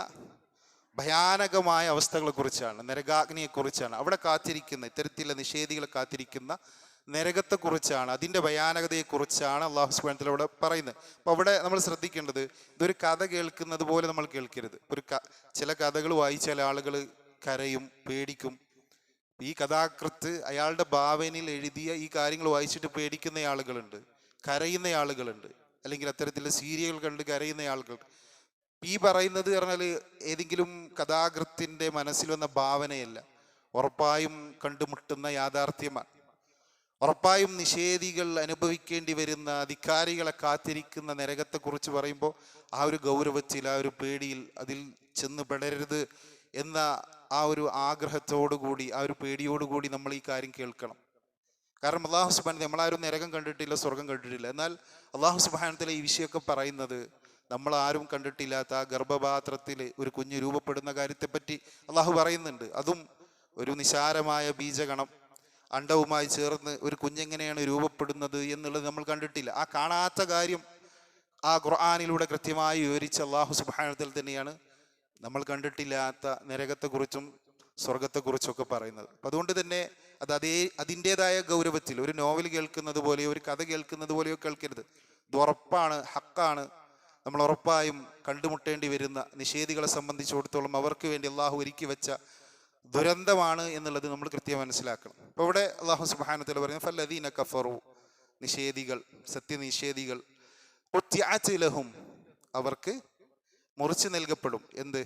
ഭയാനകമായ അവസ്ഥകളെക്കുറിച്ചാണ്, നരകാഗ്നിയെക്കുറിച്ചാണ്, അവിടെ കാത്തിരിക്കുന്ന ഇത്തരത്തിലുള്ള നിഷേധികളെ കാത്തിരിക്കുന്ന നരകത്തെക്കുറിച്ചാണ്, അതിൻ്റെ ഭയാനകതയെക്കുറിച്ചാണ് അള്ളാഹു സുബ്ഹാനഹു വ തആല ഇവിടെ പറയുന്നത്. അപ്പോൾ അവിടെ നമ്മൾ ശ്രദ്ധിക്കേണ്ടത്, ഇതൊരു കഥ കേൾക്കുന്നത് പോലെ നമ്മൾ കേൾക്കരുത്. ചില കഥകൾ വായിച്ചാൽ ആളുകൾ കരയും, പേടിക്കും. ഈ കഥാകൃത്ത് അയാളുടെ ഭാവനയിൽ എഴുതിയ ഈ കാര്യങ്ങൾ വായിച്ചിട്ട് പേടിക്കുന്ന ആളുകളുണ്ട്, കരയുന്ന ആളുകളുണ്ട്. അല്ലെങ്കിൽ അത്തരത്തിലുള്ള സീരിയൽ കണ്ട് കരയുന്ന ആളുകൾ, ഈ പറയുന്നത് പറഞ്ഞാൽ ഏതെങ്കിലും കഥാകൃത്തിൻ്റെ മനസ്സിൽ വന്ന ഭാവനയല്ല, ഉറപ്പായും കണ്ടുമുട്ടുന്ന യാഥാർത്ഥ്യമാണ്. ഉറപ്പായും നിഷേധികൾ അനുഭവിക്കേണ്ടി വരുന്ന, അധികാരികളെ കാത്തിരിക്കുന്ന നരകത്തെക്കുറിച്ച് പറയുമ്പോൾ ആ ഒരു ഗൗരവത്തിൽ, ആ ഒരു പേടിയിൽ, അതിൽ ചെന്ന് പെടരുത് എന്ന ആ ഒരു ആഗ്രഹത്തോടുകൂടി, ആ ഒരു പേടിയോടുകൂടി നമ്മൾ ഈ കാര്യം കേൾക്കണം. കാരണം അള്ളാഹു സുബ്ഹാനഹു, നമ്മളാരും നരകം കണ്ടിട്ടില്ല, സ്വർഗം കണ്ടിട്ടില്ല. എന്നാൽ അള്ളാഹു സുബ്ഹാനഹു ഈ വിഷയമൊക്കെ പറയുന്നത് നമ്മളാരും കണ്ടിട്ടില്ലാത്ത ആ ഗർഭപാത്രത്തിൽ ഒരു കുഞ്ഞ് രൂപപ്പെടുന്ന കാര്യത്തെപ്പറ്റി അള്ളാഹു പറയുന്നുണ്ട്. അതും ഒരു നിസാരമായ ബീജഗണം അണ്ടവുമായി ചേർന്ന് ഒരു കുഞ്ഞെങ്ങനെയാണ് രൂപപ്പെടുന്നത് എന്നുള്ളത് നമ്മൾ കണ്ടിട്ടില്ല. ആ കാണാത്ത കാര്യം ആ ഖുർആനിലൂടെ കൃത്യമായി വിവരിച്ച അള്ളാഹു സുബ്ഹാനഹു തന്നെയാണ് നമ്മൾ കണ്ടിട്ടില്ലാത്ത നരകത്തെക്കുറിച്ചും സ്വർഗത്തെക്കുറിച്ചൊക്കെ പറയുന്നത്. അപ്പം അതുകൊണ്ട് തന്നെ അതിൻ്റെതായ ഗൗരവത്തിൽ ഒരു നോവൽ കേൾക്കുന്നത് പോലെയോ ഒരു കഥ കേൾക്കുന്നത് പോലെയോ കേൾക്കരുത്. ഇത് ഉറപ്പാണ്, ഹക്കാണ്. നമ്മൾ ഉറപ്പായും കണ്ടുമുട്ടേണ്ടി വരുന്ന നിഷേധികളെ സംബന്ധിച്ചിടത്തോളം അവർക്ക് വേണ്ടി അള്ളാഹു ഒരുക്കി വെച്ച ദുരന്തമാണ് എന്നുള്ളത് നമ്മൾ കൃത്യം മനസ്സിലാക്കണം. അപ്പോൾ ഇവിടെ അള്ളാഹു സുബ്ഹാനഹു വതആല പറയുന്നത് ഫല്ലദീന കഫറു, നിഷേധികൾ, സത്യനിഷേധികൾ, ഖുത്തിഅത് ലഹും, അവർക്ക് മുറിച്ചു നൽകപ്പെടും എന്ത്?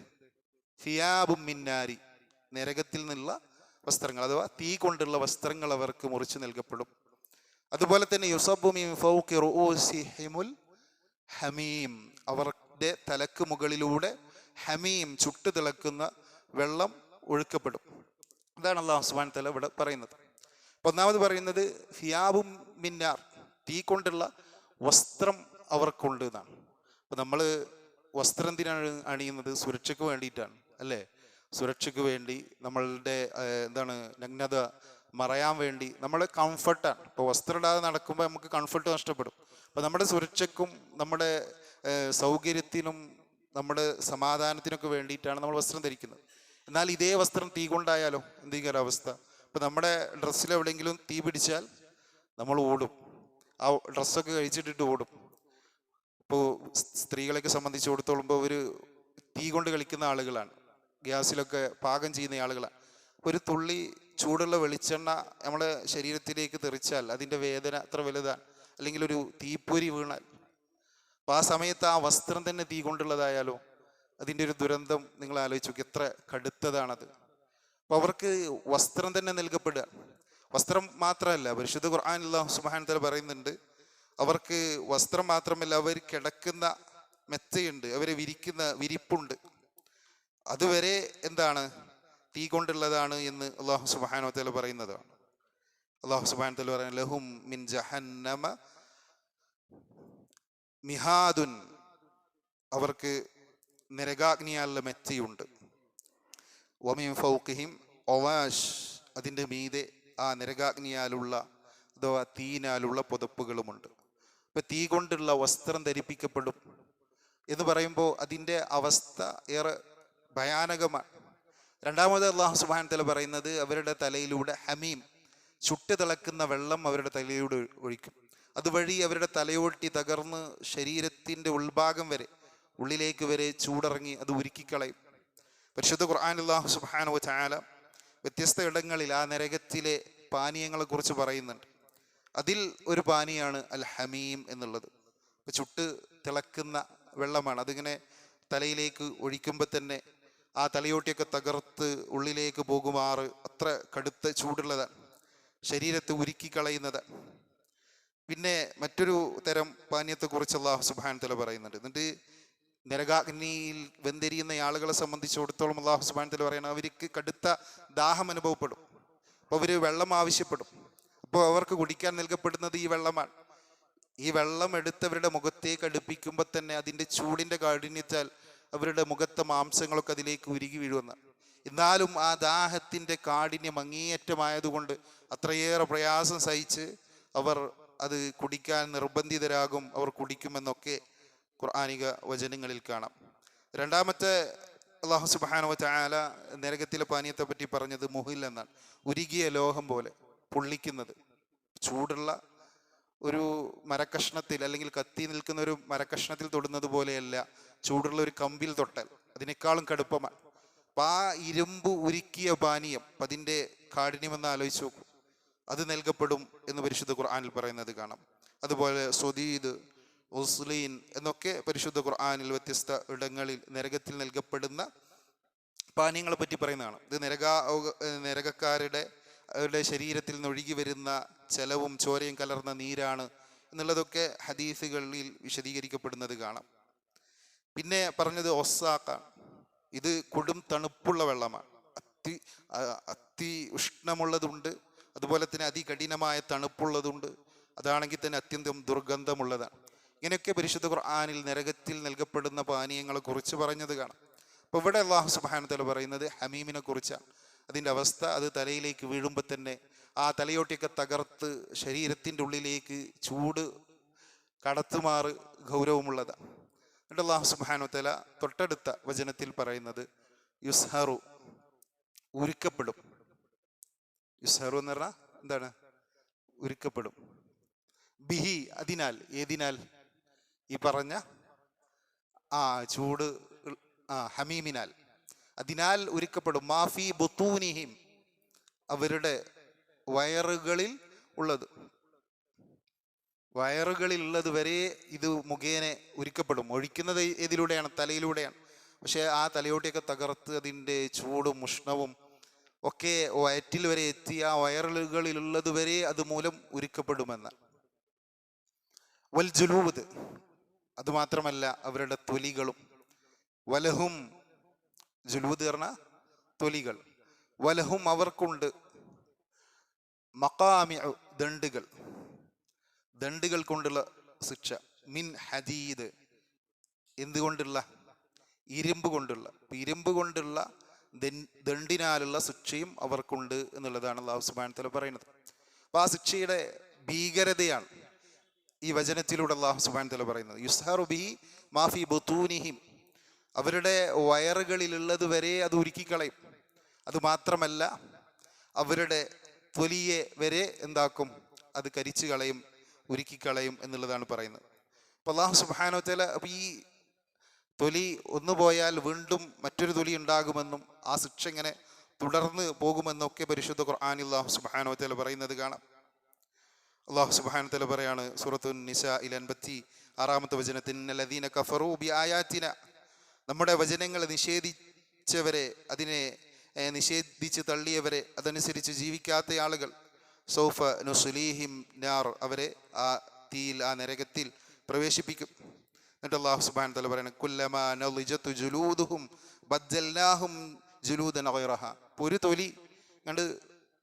ഫിയാബും മിന്നാരി, നരകത്തിൽ നിന്നുള്ള വസ്ത്രങ്ങൾ, അഥവാ തീ കൊണ്ടുള്ള വസ്ത്രങ്ങൾ അവർക്ക് മുറിച്ചു നൽകപ്പെടും. അതുപോലെ തന്നെ യുസബ്ബു മിൻ ഫൗഖി റൂസിഹിമുൽ ഹമീം, അവരുടെ തലക്ക് മുകളിലൂടെ ഹമീം, ചുട്ടു തിളക്കുന്ന വെള്ളം ഒഴുക്കപ്പെടും. അതാണ് അല്ലാഹു സുബ്ഹാനഹു വതആല ഇവിടെ പറയുന്നത്. ഒന്നാമത് പറയുന്നത് ഫിയാബും മിന്നാർ, തീ കൊണ്ടുള്ള വസ്ത്രം അവർക്കുണ്ട് എന്നാണ്. അപ്പൊ നമ്മൾ വസ്ത്രം എന്തിനാണ് അണിയുന്നത്? സുരക്ഷയ്ക്ക് വേണ്ടിയിട്ടാണ്, അല്ലേ? സുരക്ഷയ്ക്ക് വേണ്ടി, നമ്മളുടെ നഗ്നത മറയാൻ വേണ്ടി, നമ്മുടെ കംഫർട്ടാണ്. ഇപ്പോൾ വസ്ത്രം ഇടാതെ നടക്കുമ്പോൾ നമുക്ക് കംഫർട്ട് നഷ്ടപ്പെടും. അപ്പോൾ നമ്മുടെ സുരക്ഷയ്ക്കും നമ്മുടെ സൗകര്യത്തിനും നമ്മുടെ സമാധാനത്തിനൊക്കെ വേണ്ടിയിട്ടാണ് നമ്മൾ വസ്ത്രം ധരിക്കുന്നത്. എന്നാൽ ഇതേ വസ്ത്രം തീ കൊണ്ടായാലോ എന്തെങ്കിലും അവസ്ഥ? ഇപ്പം നമ്മുടെ ഡ്രസ്സിൽ എവിടെയെങ്കിലും തീ പിടിച്ചാൽ നമ്മൾ ഓടും, ആ ഡ്രസ്സൊക്കെ കഴിച്ചിട്ടിട്ട് ഓടും. ഇപ്പോൾ സ്ത്രീകളെയൊക്കെ സംബന്ധിച്ചിടത്തോളം അവർ തീ കൊണ്ട് കളിക്കുന്ന ആളുകളാണ്, ഗ്യാസിലൊക്കെ പാകം ചെയ്യുന്ന ആളുകളാണ്. ഒരു തുള്ളി ചൂടുള്ള വെളിച്ചെണ്ണ നമ്മുടെ ശരീരത്തിലേക്ക് തെറിച്ചാൽ അതിൻ്റെ വേദന അത്ര വലുതാണ്. അല്ലെങ്കിൽ ഒരു തീപ്പൊരി വീണാൽ, അപ്പോൾ ആ സമയത്ത് ആ വസ്ത്രം തന്നെ തീ കൊണ്ടുള്ളതായാലോ അതിൻ്റെ ഒരു ദുരന്തം നിങ്ങൾ ആലോചിച്ച് നോക്കി, എത്ര കടുത്തതാണത്. അപ്പോൾ അവർക്ക് വസ്ത്രം തന്നെ നൽകപ്പെടുക. വസ്ത്രം മാത്രമല്ല, പരിശുദ്ധ ഖുർആനിൽ അല്ലാഹു സുബ്ഹാനഹു വതആല പറയുന്നുണ്ട്, അവർക്ക് വസ്ത്രം മാത്രമല്ല, അവർ കിടക്കുന്ന മെത്തയുണ്ട്, അവരെ വിരിക്കുന്ന വിരിപ്പുണ്ട്, അതുവരെ എന്താണ്? തീ കൊണ്ടുള്ളതാണ് എന്ന് അല്ലാഹു സുബ്ഹാനഹു വതആല പറയുന്നതാണ്. അല്ലാഹു സുബ്ഹാനഹു വതആല പറയുന്നത് ലഹും മിൻ ജഹന്നമ മിഹാദുൻ, അവർക്ക് നരകാഗ്നിയാലുള്ള മെത്തയുണ്ട്. വമിൻ ഫൗഖിഹിം ഒവാഷ്, അതിൻ്റെ മീതെ ആ നരകാഗ്നിയാലുള്ള അഥവാ തീനാലുള്ള പുതപ്പുകളുമുണ്ട്. ഇപ്പം തീ കൊണ്ടുള്ള വസ്ത്രം ധരിപ്പിക്കപ്പെടും എന്ന് പറയുമ്പോൾ അതിൻ്റെ അവസ്ഥ ഏറെ ഭയാനകമാണ്. രണ്ടാമത് അല്ലാഹു സുബ്ഹാനഹു വതആല പറയുന്നത് അവരുടെ തലയിലൂടെ ഹമീം, ചുട്ട് തിളക്കുന്ന വെള്ളം അവരുടെ തലയിലൂടെ ഒഴിക്കും. അതുവഴി അവരുടെ തലയോട്ടി തകർന്ന് ശരീരത്തിൻ്റെ ഉൾഭാഗം വരെ, ഉള്ളിലേക്ക് വരെ ചൂടിറങ്ങി അത് ഉരുക്കിക്കളയും. പരിശുദ്ധ ഖുർആനിൽ അല്ലാഹു സുബ്ഹാനഹു വതആല വ്യത്യസ്ത ഇടങ്ങളിൽ ആ നരകത്തിലെ പാനീയങ്ങളെ കുറിച്ച് പറയുന്നുണ്ട്. അതിൽ ഒരു പാനീയമാണ് അൽ ഹമീം എന്നുള്ളത്. ഇപ്പം ചുട്ട് തിളക്കുന്ന വെള്ളമാണ്. അതിങ്ങനെ തലയിലേക്ക് ഒഴിക്കുമ്പോൾ തന്നെ ആ തലയോട്ടിയൊക്കെ തകർത്ത് ഉള്ളിലേക്ക് പോകുമാറ് അത്ര കടുത്ത ചൂടുള്ളതാണ്, ശരീരത്തെ ഉരുക്കിക്കളയുന്നത്. പിന്നെ മറ്റൊരു തരം പാനീയത്തെക്കുറിച്ച് അല്ലാഹു സുബ്ഹാനഹു വതആല പറയുന്നുണ്ട്. എന്നിട്ട് നരകാഗ്നിയിൽ വെന്തെരിയുന്ന ആളുകളെ സംബന്ധിച്ചിടത്തോളം അല്ലാഹു സുബ്ഹാനഹു വതആല പറയുന്നത് അവർക്ക് കടുത്ത ദാഹം അനുഭവപ്പെടും. അപ്പോൾ അവർ വെള്ളം ആവശ്യപ്പെടും. അപ്പോൾ അവർക്ക് കുടിക്കാൻ നൽകപ്പെടുന്നത് ഈ വെള്ളമാണ്. ഈ വെള്ളം എടുത്തവരുടെ മുഖത്തേക്ക് അടുപ്പിക്കുമ്പോൾ തന്നെ അതിൻ്റെ ചൂടിൻ്റെ കാഠിന്യത്താൽ അവരുടെ മുഖത്തെ മാംസങ്ങളൊക്കെ അതിലേക്ക് ഉരുകി വീഴുമെന്ന്. എന്നാലും ആ ദാഹത്തിൻ്റെ കാഠിന്യം അങ്ങേയറ്റമായതുകൊണ്ട് അത്രയേറെ പ്രയാസം സഹിച്ച് അവർ അത് കുടിക്കാൻ നിർബന്ധിതരാകും, അവർ കുടിക്കുമെന്നൊക്കെ ഖുർആനിക വചനങ്ങളിൽ കാണാം. രണ്ടാമത്തെ അല്ലാഹു സുബ്ഹാനഹു വതആല നരകത്തിലെ പാനീയത്തെ പറ്റി പറഞ്ഞത് മുഹിൽ എന്നാണ്. ഉരുകിയ ലോഹം പോലെ പൊള്ളിക്കുന്നത്. ചൂടുള്ള ഒരു മരക്കഷ്ണത്തിൽ അല്ലെങ്കിൽ കത്തി നിൽക്കുന്ന ഒരു മരക്കഷ്ണത്തിൽ തൊടുന്നത് പോലെയല്ല, ചൂടുള്ള ഒരു കമ്പിൽ തൊട്ടാൽ അതിനേക്കാളും കടുപ്പമാണ്. അപ്പം ആ ഇരുമ്പ് ഉരുക്കിയ പാനീയം, അപ്പം അതിൻ്റെ കാഠിന്യമെന്ന് ആലോചിച്ച് നോക്കും, അത് നൽകപ്പെടും എന്ന് പരിശുദ്ധ ഖുർആനിൽ പറയുന്നത് കാണാം. അതുപോലെ സ്വദീദ്, ഉസ്ലീൻ എന്നൊക്കെ പരിശുദ്ധ ഖുർആനിൽ വ്യത്യസ്ത ഇടങ്ങളിൽ നരകത്തിൽ നൽകപ്പെടുന്ന പാനീയങ്ങളെ പറ്റി പറയുന്നതാണ്. ഇത് നരകക്കാരുടെ അവരുടെ ശരീരത്തിൽ നിന്ന് ഒഴുകി വരുന്ന ജലവും ചോരയും കലർന്ന നീരാണ് എന്നുള്ളതൊക്കെ ഹദീസുകളിൽ വിശദീകരിക്കപ്പെടുന്നത് കാണാം. പിന്നെ പറഞ്ഞത് ഒസാക്കാണ്. ഇത് കൊടും തണുപ്പുള്ള വെള്ളമാണ്. അതി ഉഷ്ണമുള്ളതുണ്ട്, അതുപോലെ തന്നെ അതികഠിനമായ തണുപ്പുള്ളതുണ്ട്. അതാണെങ്കിൽ തന്നെ അത്യന്തം ദുർഗന്ധമുള്ളതാണ്. ഇങ്ങനെയൊക്കെ പരിശുദ്ധ ഖുർആനിൽ നരകത്തിൽ നൽകപ്പെടുന്ന പാനീയങ്ങളെ കുറിച്ച് പറഞ്ഞത് കാണാം. അപ്പോൾ ഇവിടെ അല്ലാഹു സുബ്ഹാനഹു വ തആല പറയുന്നത് ഹമീമിനെ കുറിച്ചാണ്. അതിൻ്റെ അവസ്ഥ, അത് തലയിലേക്ക് വീഴുമ്പോൾ തന്നെ ആ തലയോട്ടിയൊക്കെ തകർത്ത് ശരീരത്തിൻ്റെ ഉള്ളിലേക്ക് ചൂട് കടത്തുമാറ് ഗൗരവമുള്ളതാണ്. എന്നിട്ട് അല്ലാഹു സുബ്ഹാനഹു വ തആല തൊട്ടടുത്ത വചനത്തിൽ പറയുന്നത് യുസ്ഹറു, ഉരുക്കപ്പെടും. യുസ്ഹറു എന്ന് പറഞ്ഞാൽ എന്താണ്? ഉരുക്കപ്പെടും. ബിഹി, അതിനാൽ, ഏതിനാൽ? ഈ പറഞ്ഞ ചൂട് ഹമീമിനാൽ, അതിനാൽ ഉരുക്കപ്പെടും. മാഫി ബുത്തൂനിഹിം, അവരുടെ വയറുകളിൽ ഉള്ളത്, വയറുകളിൽ ഉള്ളത് വരെ ഇത് മുഖേന ഉരുക്കപ്പെടും. ഒഴിക്കുന്നത് ഏതിലൂടെയാണ്? തലയിലൂടെയാണ്. പക്ഷെ ആ തലയോട്ടിയൊക്കെ തകർത്ത് അതിൻ്റെ ചൂടും ഉഷ്ണവും ഒക്കെ വയറ്റിൽ വരെ എത്തി ആ വയറുകളിലുള്ളത് വരെ അതുമൂലം ഉരുക്കപ്പെടുമെന്ന്. വൽ ജുലൂദ്, അതുമാത്രമല്ല അവരുടെ തൊലികളും. വലഹും, ജുലൂദ് പറഞ്ഞ തൊലികൾ. വലഹും, അവർക്കുണ്ട്. മഖാമിഉ, ദണ്ഡുകൾ. ദണ്ഡുകൾ കൊണ്ടുള്ള ശിക്ഷ. മിൻ ഹദീദ്, എന്തുകൊണ്ടുള്ള? ഇരുമ്പ് കൊണ്ടുള്ള. ഇരുമ്പ് കൊണ്ടുള്ള ദണ്ഡിനാലുള്ള ശിക്ഷയും അവർക്കുണ്ട് എന്നുള്ളതാണ് അല്ലാഹു സുബ്ഹാനഹു വ തആല പറയുന്നത്. അപ്പോൾ ആ ശിക്ഷയുടെ ഭീകരതയാണ് ഈ വചനത്തിലൂടെ അല്ലാഹു സുബ്ഹാനഹു വ തആല പറയുന്നത്. യുസ്ഹറു ബിഹി മാഫി ബുത്തൂനിഹിം, അവരുടെ വയറുകളിലുള്ളത് വരെ അത് ഉരുക്കിക്കളയും. അതുമാത്രമല്ല അവരുടെ തൊലിയെ വരെ എന്താക്കും? അത് കരിച്ചു കളയും, ഉരുക്കിക്കളയും എന്നുള്ളതാണ് പറയുന്നത്. അപ്പോൾ അല്ലാഹു സുബ്ഹാനഹു വ തആല ഈ തൊലി ഒന്ന് പോയാൽ വീണ്ടും മറ്റൊരു തൊലി ഉണ്ടാകുമെന്നും ആ ശിക്ഷ ഇങ്ങനെ തുടർന്ന് പോകുമെന്നൊക്കെ പരിശുദ്ധ ഖുർആനിൽ അല്ലാഹു സുബ്ഹാനഹു വ തആല പറയുന്നത് കാണാം. അല്ലാഹു സുബ്ഹാനഹു വ തആല പറയാണ് സൂറത്തുൻ നിസാഇൽ 56-ാമത്തെ വചനത്തിൽ, ഇന്നല്ലദീന കഫറൂ ബിആയാതിന, നമ്മുടെ വചനങ്ങൾ നിഷേധിച്ചവരെ, അതിനെ നിഷേധിച്ച് തള്ളിയവരെ, അതനുസരിച്ച് ജീവിക്കാത്ത ആളുകൾ, സൗഫ നുസ്ലീഹിം നാർ, അവരെ ആ തീയിൽ, ആ നരകത്തിൽ പ്രവേശിപ്പിക്കും. എന്നിട്ട് അല്ലാഹു സുബ്ഹാനഹു വ തആല പറയുന്നത്, കുല്ലമാ നളിജതു ജുലൂദുഹും ബദ്ദൽനാഹും ജുലൂദൻ ഗൈറഹ. ഒരു തൊലി കണ്ട്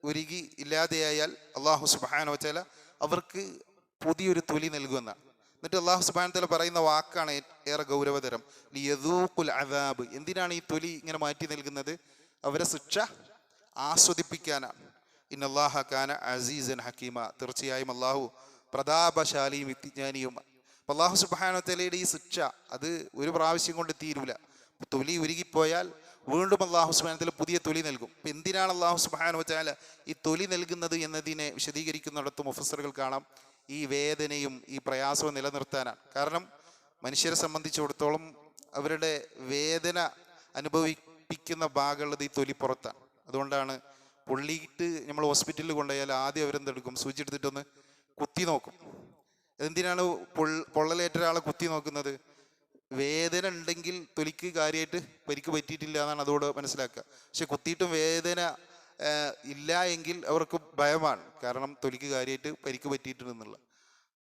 ഉരുകി ഇല്ലാതെയായാൽ അല്ലാഹു സുബ്ഹാനഹു വ തആല അവർക്ക് പുതിയൊരു തൊലി നൽകുമെന്നാണ്. എന്നിട്ട് അല്ലാഹു സുബ്ഹാനഹു വ തആല പറയുന്ന വാക്കാണ് ഏറെ ഗൗരവതരം. ലിയദൂഖുൽ അദാബ്, എന്തിനാണ് ഈ തൊലി ഇങ്ങനെ മാറ്റി നൽകുന്നത്? അവരെ ശിക്ഷ ആസ്വദിപ്പിക്കാനാണ്. ഇന്നല്ലാഹ കാന അസീസൻ ഹക്കീമ, തീർച്ചയായും അല്ലാഹു പ്രതാപശാലിയും വിജ്ഞാനിയും. അല്ലാഹു സുബ്ഹാനഹു വ തആലയുടെ ഈ ശിക്ഷ അത് ഒരു പ്രാവശ്യം കൊണ്ട് തീരൂല. തൊലി ഉരുകിപ്പോയാൽ വീണ്ടും അല്ലാഹു സുബ്ഹാനഹു വ തആല പുതിയ തൊലി നൽകും. അപ്പം എന്തിനാണ് അല്ലാഹു സുബ്ഹാനഹു വ തആല ഈ തൊലി നൽകുന്നത് എന്നതിനെ വിശദീകരിക്കുന്നിടത്ത് മുഫസ്സിറുകൾ കാണാം, ഈ വേദനയും ഈ പ്രയാസവും നിലനിർത്താനാണ്. കാരണം മനുഷ്യരെ സംബന്ധിച്ചിടത്തോളം അവരുടെ വേദന അനുഭവിപ്പിക്കുന്ന ഭാഗമുള്ളത് ഈ തൊലി പുറത്താണ്. അതുകൊണ്ടാണ് പൊള്ളിയിട്ട് നമ്മൾ ഹോസ്പിറ്റലിൽ കൊണ്ടുപോയാൽ ആദ്യം അവരെന്തെടുക്കും? സൂചി എടുത്തിട്ടൊന്ന് കുത്തി നോക്കും. എന്തിനാണ് പൊള്ളലേറ്റ ഒരാളെ കുത്തി നോക്കുന്നത്? വേദന ഉണ്ടെങ്കിൽ തൊലിക്ക് കാര്യമായിട്ട് പരിക്ക് പറ്റിയിട്ടില്ല എന്നാണ് അതോട് മനസ്സിലാക്കുക. പക്ഷെ കുത്തിയിട്ടും വേദന ഇല്ല എങ്കിൽ അവർക്ക് ഭയമാണ്, കാരണം തൊലിക്ക് കാര്യമായിട്ട് പരിക്ക് പറ്റിയിട്ടുണ്ടെന്നുള്ള.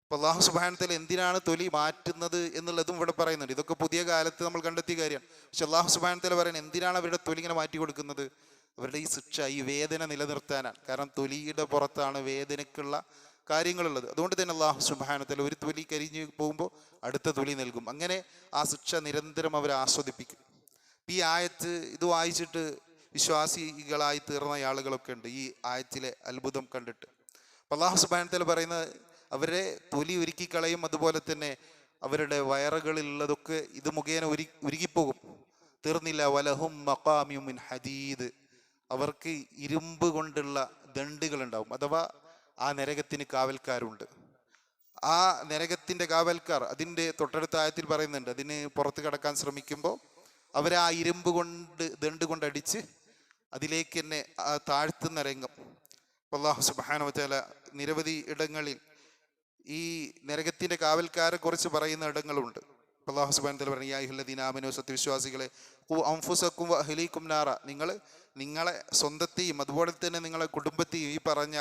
അപ്പോൾ അല്ലാഹു സുബ്ഹാനഹു വ തആല എന്തിനാണ് തൊലി മാറ്റുന്നത് എന്നുള്ളതും ഇവിടെ പറയുന്നുണ്ട്. ഇതൊക്കെ പുതിയ കാലത്ത് നമ്മൾ കണ്ടെത്തിയ കാര്യമാണ്. പക്ഷെ അല്ലാഹു സുബ്ഹാനഹു വ തആല പറയുന്നത് എന്തിനാണ് അവരുടെ തൊലി ഇങ്ങനെ മാറ്റി കൊടുക്കുന്നത്? അവരുടെ ഈ ശിക്ഷ, ഈ വേദന നിലനിർത്താനാണ്. കാരണം തൊലിയുടെ പുറത്താണ് വേദനയ്ക്കുള്ള കാര്യങ്ങളുള്ളത്. അതുകൊണ്ട് തന്നെ അല്ലാഹു സുബ്ഹാനഹു വ തആല ഒരു തൊലി കരിഞ്ഞു പോകുമ്പോൾ അടുത്ത തൊലി നൽകും. അങ്ങനെ ആ ശിക്ഷ നിരന്തരം അവരെ ആസ്വദിപ്പിക്കും. ഈ ആയത്ത് ഇത് വായിച്ചിട്ട് വിശ്വാസികളായി തീർന്ന ആളുകളൊക്കെ ഉണ്ട് ഈ ആയത്തിലെ അത്ഭുതം കണ്ടിട്ട്. അപ്പോൾ അല്ലാഹു സുബ്ഹാനഹു വ തആല പറയുന്നത് അവരെ തൊലി ഉരുക്കിക്കളയും, അതുപോലെ തന്നെ അവരുടെ വയറുകളിലുള്ളതൊക്കെ ഇത് മുഖേന ഉരുകിപ്പോകും. തീർന്നില്ല. വലഹും മഖാമിഉ മിൻ ഹദീദ്, അവർക്ക് ഇരുമ്പ് കൊണ്ടുള്ള ദണ്ഡുകൾ ഉണ്ടാവും. അഥവാ ആ നരകത്തിന് കാവൽക്കാരുണ്ട്. ആ നരകത്തിൻ്റെ കാവൽക്കാർ അതിൻ്റെ തൊട്ടടുത്ത ആയത്തിൽ പറയുന്നുണ്ട്, അതിന് പുറത്ത് കടക്കാൻ ശ്രമിക്കുമ്പോൾ അവരെ ആ ഇരുമ്പ് കൊണ്ട് ദണ്ഡ് കൊണ്ടടിച്ച് അതിലേക്ക് തന്നെ താഴ്ത്തുന്ന രംഗം. അല്ലാഹു സുബ്ഹാനഹു വ തആല നിരവധി ഇടങ്ങളിൽ ഈ നരകത്തിന്റെ കാവൽക്കാരെ കുറിച്ച് പറയുന്ന ഇടങ്ങളുണ്ട്. അല്ലാഹു സുബ്ഹാനഹു വ തആല പറഞ്ഞു, യാ അയ്യുഹല്ലദീന ആമനൂ, സത്യവിശ്വാസികളെ, ഖൂ അൻഫുസക്കും വഅഹ്ലീകും നാറ, നിങ്ങളെ സ്വന്തത്തെയും അതുപോലെ തന്നെ നിങ്ങളെ കുടുംബത്തെയും ഈ പറഞ്ഞ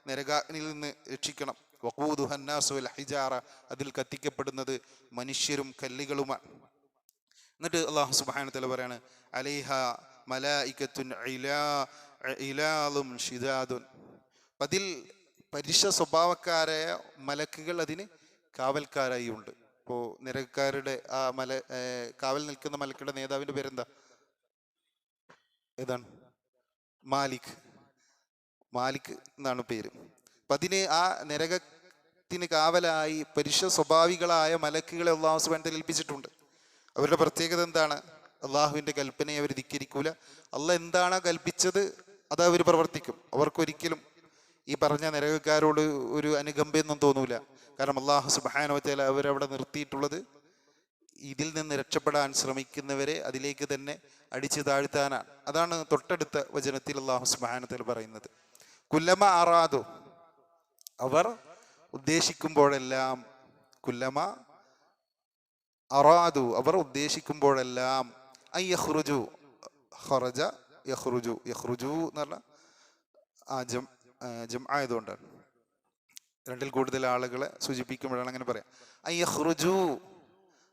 നരകാഗ്നിയിൽ നിന്ന് രക്ഷിക്കണം. വഖൂദുഹൻ നാസു വൽ ഹിജാറ, അതിൽ കത്തിക്കപ്പെടുന്നത് മനുഷ്യരും കല്ലുകളുമാണ്. എന്നിട്ട് അല്ലാഹു സുബ്ഹാനഹു വ തആല പറയാണ്, അലൈഹ മലായികത്തുൻ ഇലാലും ഷിദാദുൻ, അതിൽ പരുഷ സ്വഭാവക്കാരായ മലക്കുകൾ അതിന് കാവൽക്കാരായി ഉണ്ട്. ഇപ്പോൾ നിരക്കാരുടെ ആ കാവൽ നിൽക്കുന്ന മലക്കുടെ നേതാവിന്റെ പേരെന്താ? ഏതാണ്? മാലിക് എന്നാണ് പേര്. അപ്പൊ അതിന് ആ നരകത്തിന് കാവലായി പരുഷ സ്വഭാവികളായ മലക്കുകളെ അല്ലാഹു സുബ്ഹാനഹു വ തആല ഏൽപ്പിച്ചിട്ടുണ്ട്. അവരുടെ പ്രത്യേകത എന്താണ്? അള്ളാഹുവിന്റെ കൽപ്പനയെ അവർ ധിക്കരിക്കൂല. അള്ളാഹ് എന്താണോ കൽപ്പിച്ചത് അത് അവർ പ്രവർത്തിക്കും. അവർക്കൊരിക്കലും ഈ പറഞ്ഞ നരകക്കാരോട് ഒരു അനുകമ്പയൊന്നും തോന്നൂല. കാരണം അല്ലാഹു സുബ്ഹാനഹു വ തആല അവരവിടെ നിർത്തിയിട്ടുള്ളത് ഇതിൽ നിന്ന് രക്ഷപ്പെടാൻ ശ്രമിക്കുന്നവരെ അതിലേക്ക് തന്നെ അടിച്ചു താഴ്ത്താനാണ്. അതാണ് തൊട്ടടുത്ത വചനത്തിൽ അല്ലാഹു സുബ്ഹാനഹു വ തആല പറയുന്നത്, കുല്ലമ അറാദു, അവർ ഉദ്ദേശിക്കുമ്പോഴെല്ലാം, കുല്ലമ അറാദു, അവർ ഉദ്ദേശിക്കുമ്പോഴെല്ലാം, യഖ്റുജു, ഖറജ യഖ്റുജു, യഖ്റുജു എന്ന് പറഞ്ഞാൽ ജംആയതുകൊണ്ടാണ്, രണ്ടിൽ കൂടുതൽ ആളുകളെ സൂചിപ്പിക്കുമ്പോഴാണ് അങ്ങനെ പറയാം. യഖ്റുജു,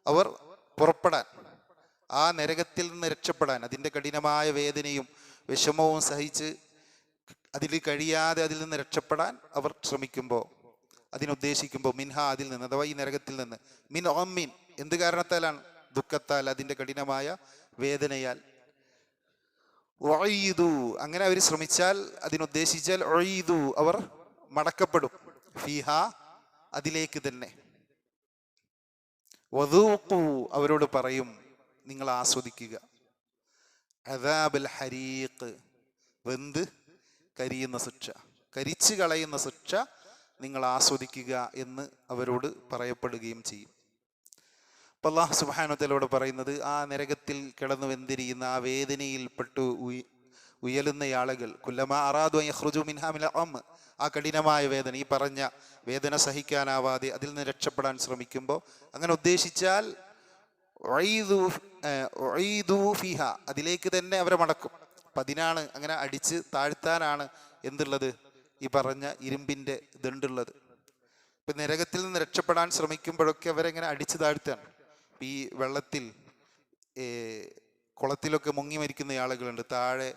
അവർ പുറപ്പെടാൻ, ആ നരകത്തിൽ നിന്ന് രക്ഷപ്പെടാൻ, അതിൻ്റെ കഠിനമായ വേദനയും വിഷമവും സഹിച്ച് അതിൽ കഴിയാതെ അതിൽ നിന്ന് രക്ഷപ്പെടാൻ അവർ ശ്രമിക്കുമ്പോൾ, അതിനുദ്ദേശിക്കുമ്പോൾ, മിൻഹ, അതിൽ നിന്ന്, അഥവാ ഈ നരകത്തിൽ നിന്ന്, മിൻ ഒമ്മിൻ, എന്ത് കാരണത്താലാണ്? ദുഃഖത്താൽ, അതിൻ്റെ കഠിനമായ വേദനയാൽ. ഒയ്തു, അങ്ങനെ അവർ ശ്രമിച്ചാൽ, അതിനുദ്ദേശിച്ചാൽ, ഒയ്തു, അവർ മടക്കപ്പെടും, ഫീഹ, അതിലേക്ക് തന്നെ. വദൂഖു, അവരോട് പറയും, നിങ്ങൾ ആസ്വദിക്കുക, അദാബൽ ഹരീഖ്, വെന്ത് കരിയുന്ന ശിക്ഷ, കരിച്ചു കളയുന്ന ശിക്ഷ നിങ്ങൾ ആസ്വദിക്കുക എന്ന് അവരോട് പറയപ്പെടുകയും ചെയ്യും. അപ്പം അല്ലാഹു സുബ്ഹാനഹു വ തആല പറയുന്നത്, ആ നരകത്തിൽ കിടന്നു വെന്തിരിയുന്ന ആ വേദനയിൽപ്പെട്ടു ഉയലുന്ന ആളുകൾ, കുല്ലമാ അറാദു അൻ യഖ്റുജു മിൻഹാ മിനൽ അം, ആ കഠിനമായ വേദന, ഈ പറഞ്ഞ വേദന സഹിക്കാനാവാതെ അതിൽ നിന്ന് രക്ഷപ്പെടാൻ ശ്രമിക്കുമ്പോൾ, അങ്ങനെ ഉദ്ദേശിച്ചാൽ ഉഈദു ഫീഹ, അതിലേക്ക് തന്നെ അവരെ മടക്കും. അപ്പം അതിനാണ്, അങ്ങനെ അടിച്ച് താഴ്ത്താനാണ് എന്തുള്ളത്? ഈ പറഞ്ഞ ഇരുമ്പിൻ്റെ ദണ്ടുള്ളത്. ഇപ്പം നരകത്തിൽ നിന്ന് രക്ഷപ്പെടാൻ ശ്രമിക്കുമ്പോഴൊക്കെ അവരെങ്ങനെ അടിച്ചു താഴ്ത്താണ്. ഈ വെള്ളത്തിൽ, കുളത്തിലൊക്കെ മുങ്ങി മരിക്കുന്ന ആളുകളുണ്ട്, താഴെ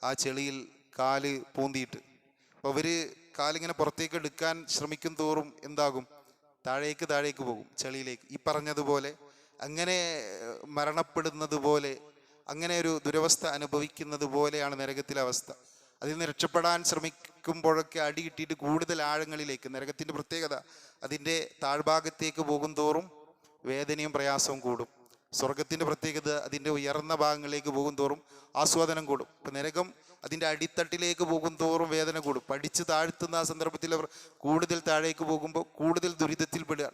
ആ ചെളിയിൽ കാല് പൂന്തിയിട്ട്. അപ്പോൾ അവർ കാലിങ്ങനെ പുറത്തേക്ക് എടുക്കാൻ ശ്രമിക്കും തോറും എന്താകും? താഴേക്ക് പോകും, ചെളിയിലേക്ക്. ഈ പറഞ്ഞതുപോലെ അങ്ങനെ മരണപ്പെടുന്നത് പോലെ, അങ്ങനെ ഒരു ദുരവസ്ഥ അനുഭവിക്കുന്നത് പോലെയാണ് നരകത്തിലെ അവസ്ഥ. അതിൽ നിന്ന് രക്ഷപ്പെടാൻ ശ്രമിക്കുമ്പോഴൊക്കെ അടി കിട്ടിയിട്ട് കൂടുതൽ ആഴങ്ങളിലേക്ക്, നരകത്തിൻ്റെ പ്രത്യേകത അതിൻ്റെ താഴ്ഭാഗത്തേക്ക് പോകും തോറും വേദനയും പ്രയാസവും കൂടും. സ്വർഗത്തിൻ്റെ പ്രത്യേകത അതിൻ്റെ ഉയർന്ന ഭാഗങ്ങളിലേക്ക് പോകും തോറും ആസ്വാദനം കൂടും. ഇപ്പം നരകം അതിൻ്റെ അടിത്തട്ടിലേക്ക് പോകും തോറും വേദന കൂടും. പഠിച്ച് താഴ്ത്തുന്ന ആ സന്ദർഭത്തിൽ അവർ കൂടുതൽ താഴേക്ക് പോകുമ്പോൾ കൂടുതൽ ദുരിതത്തിൽപ്പെടുക.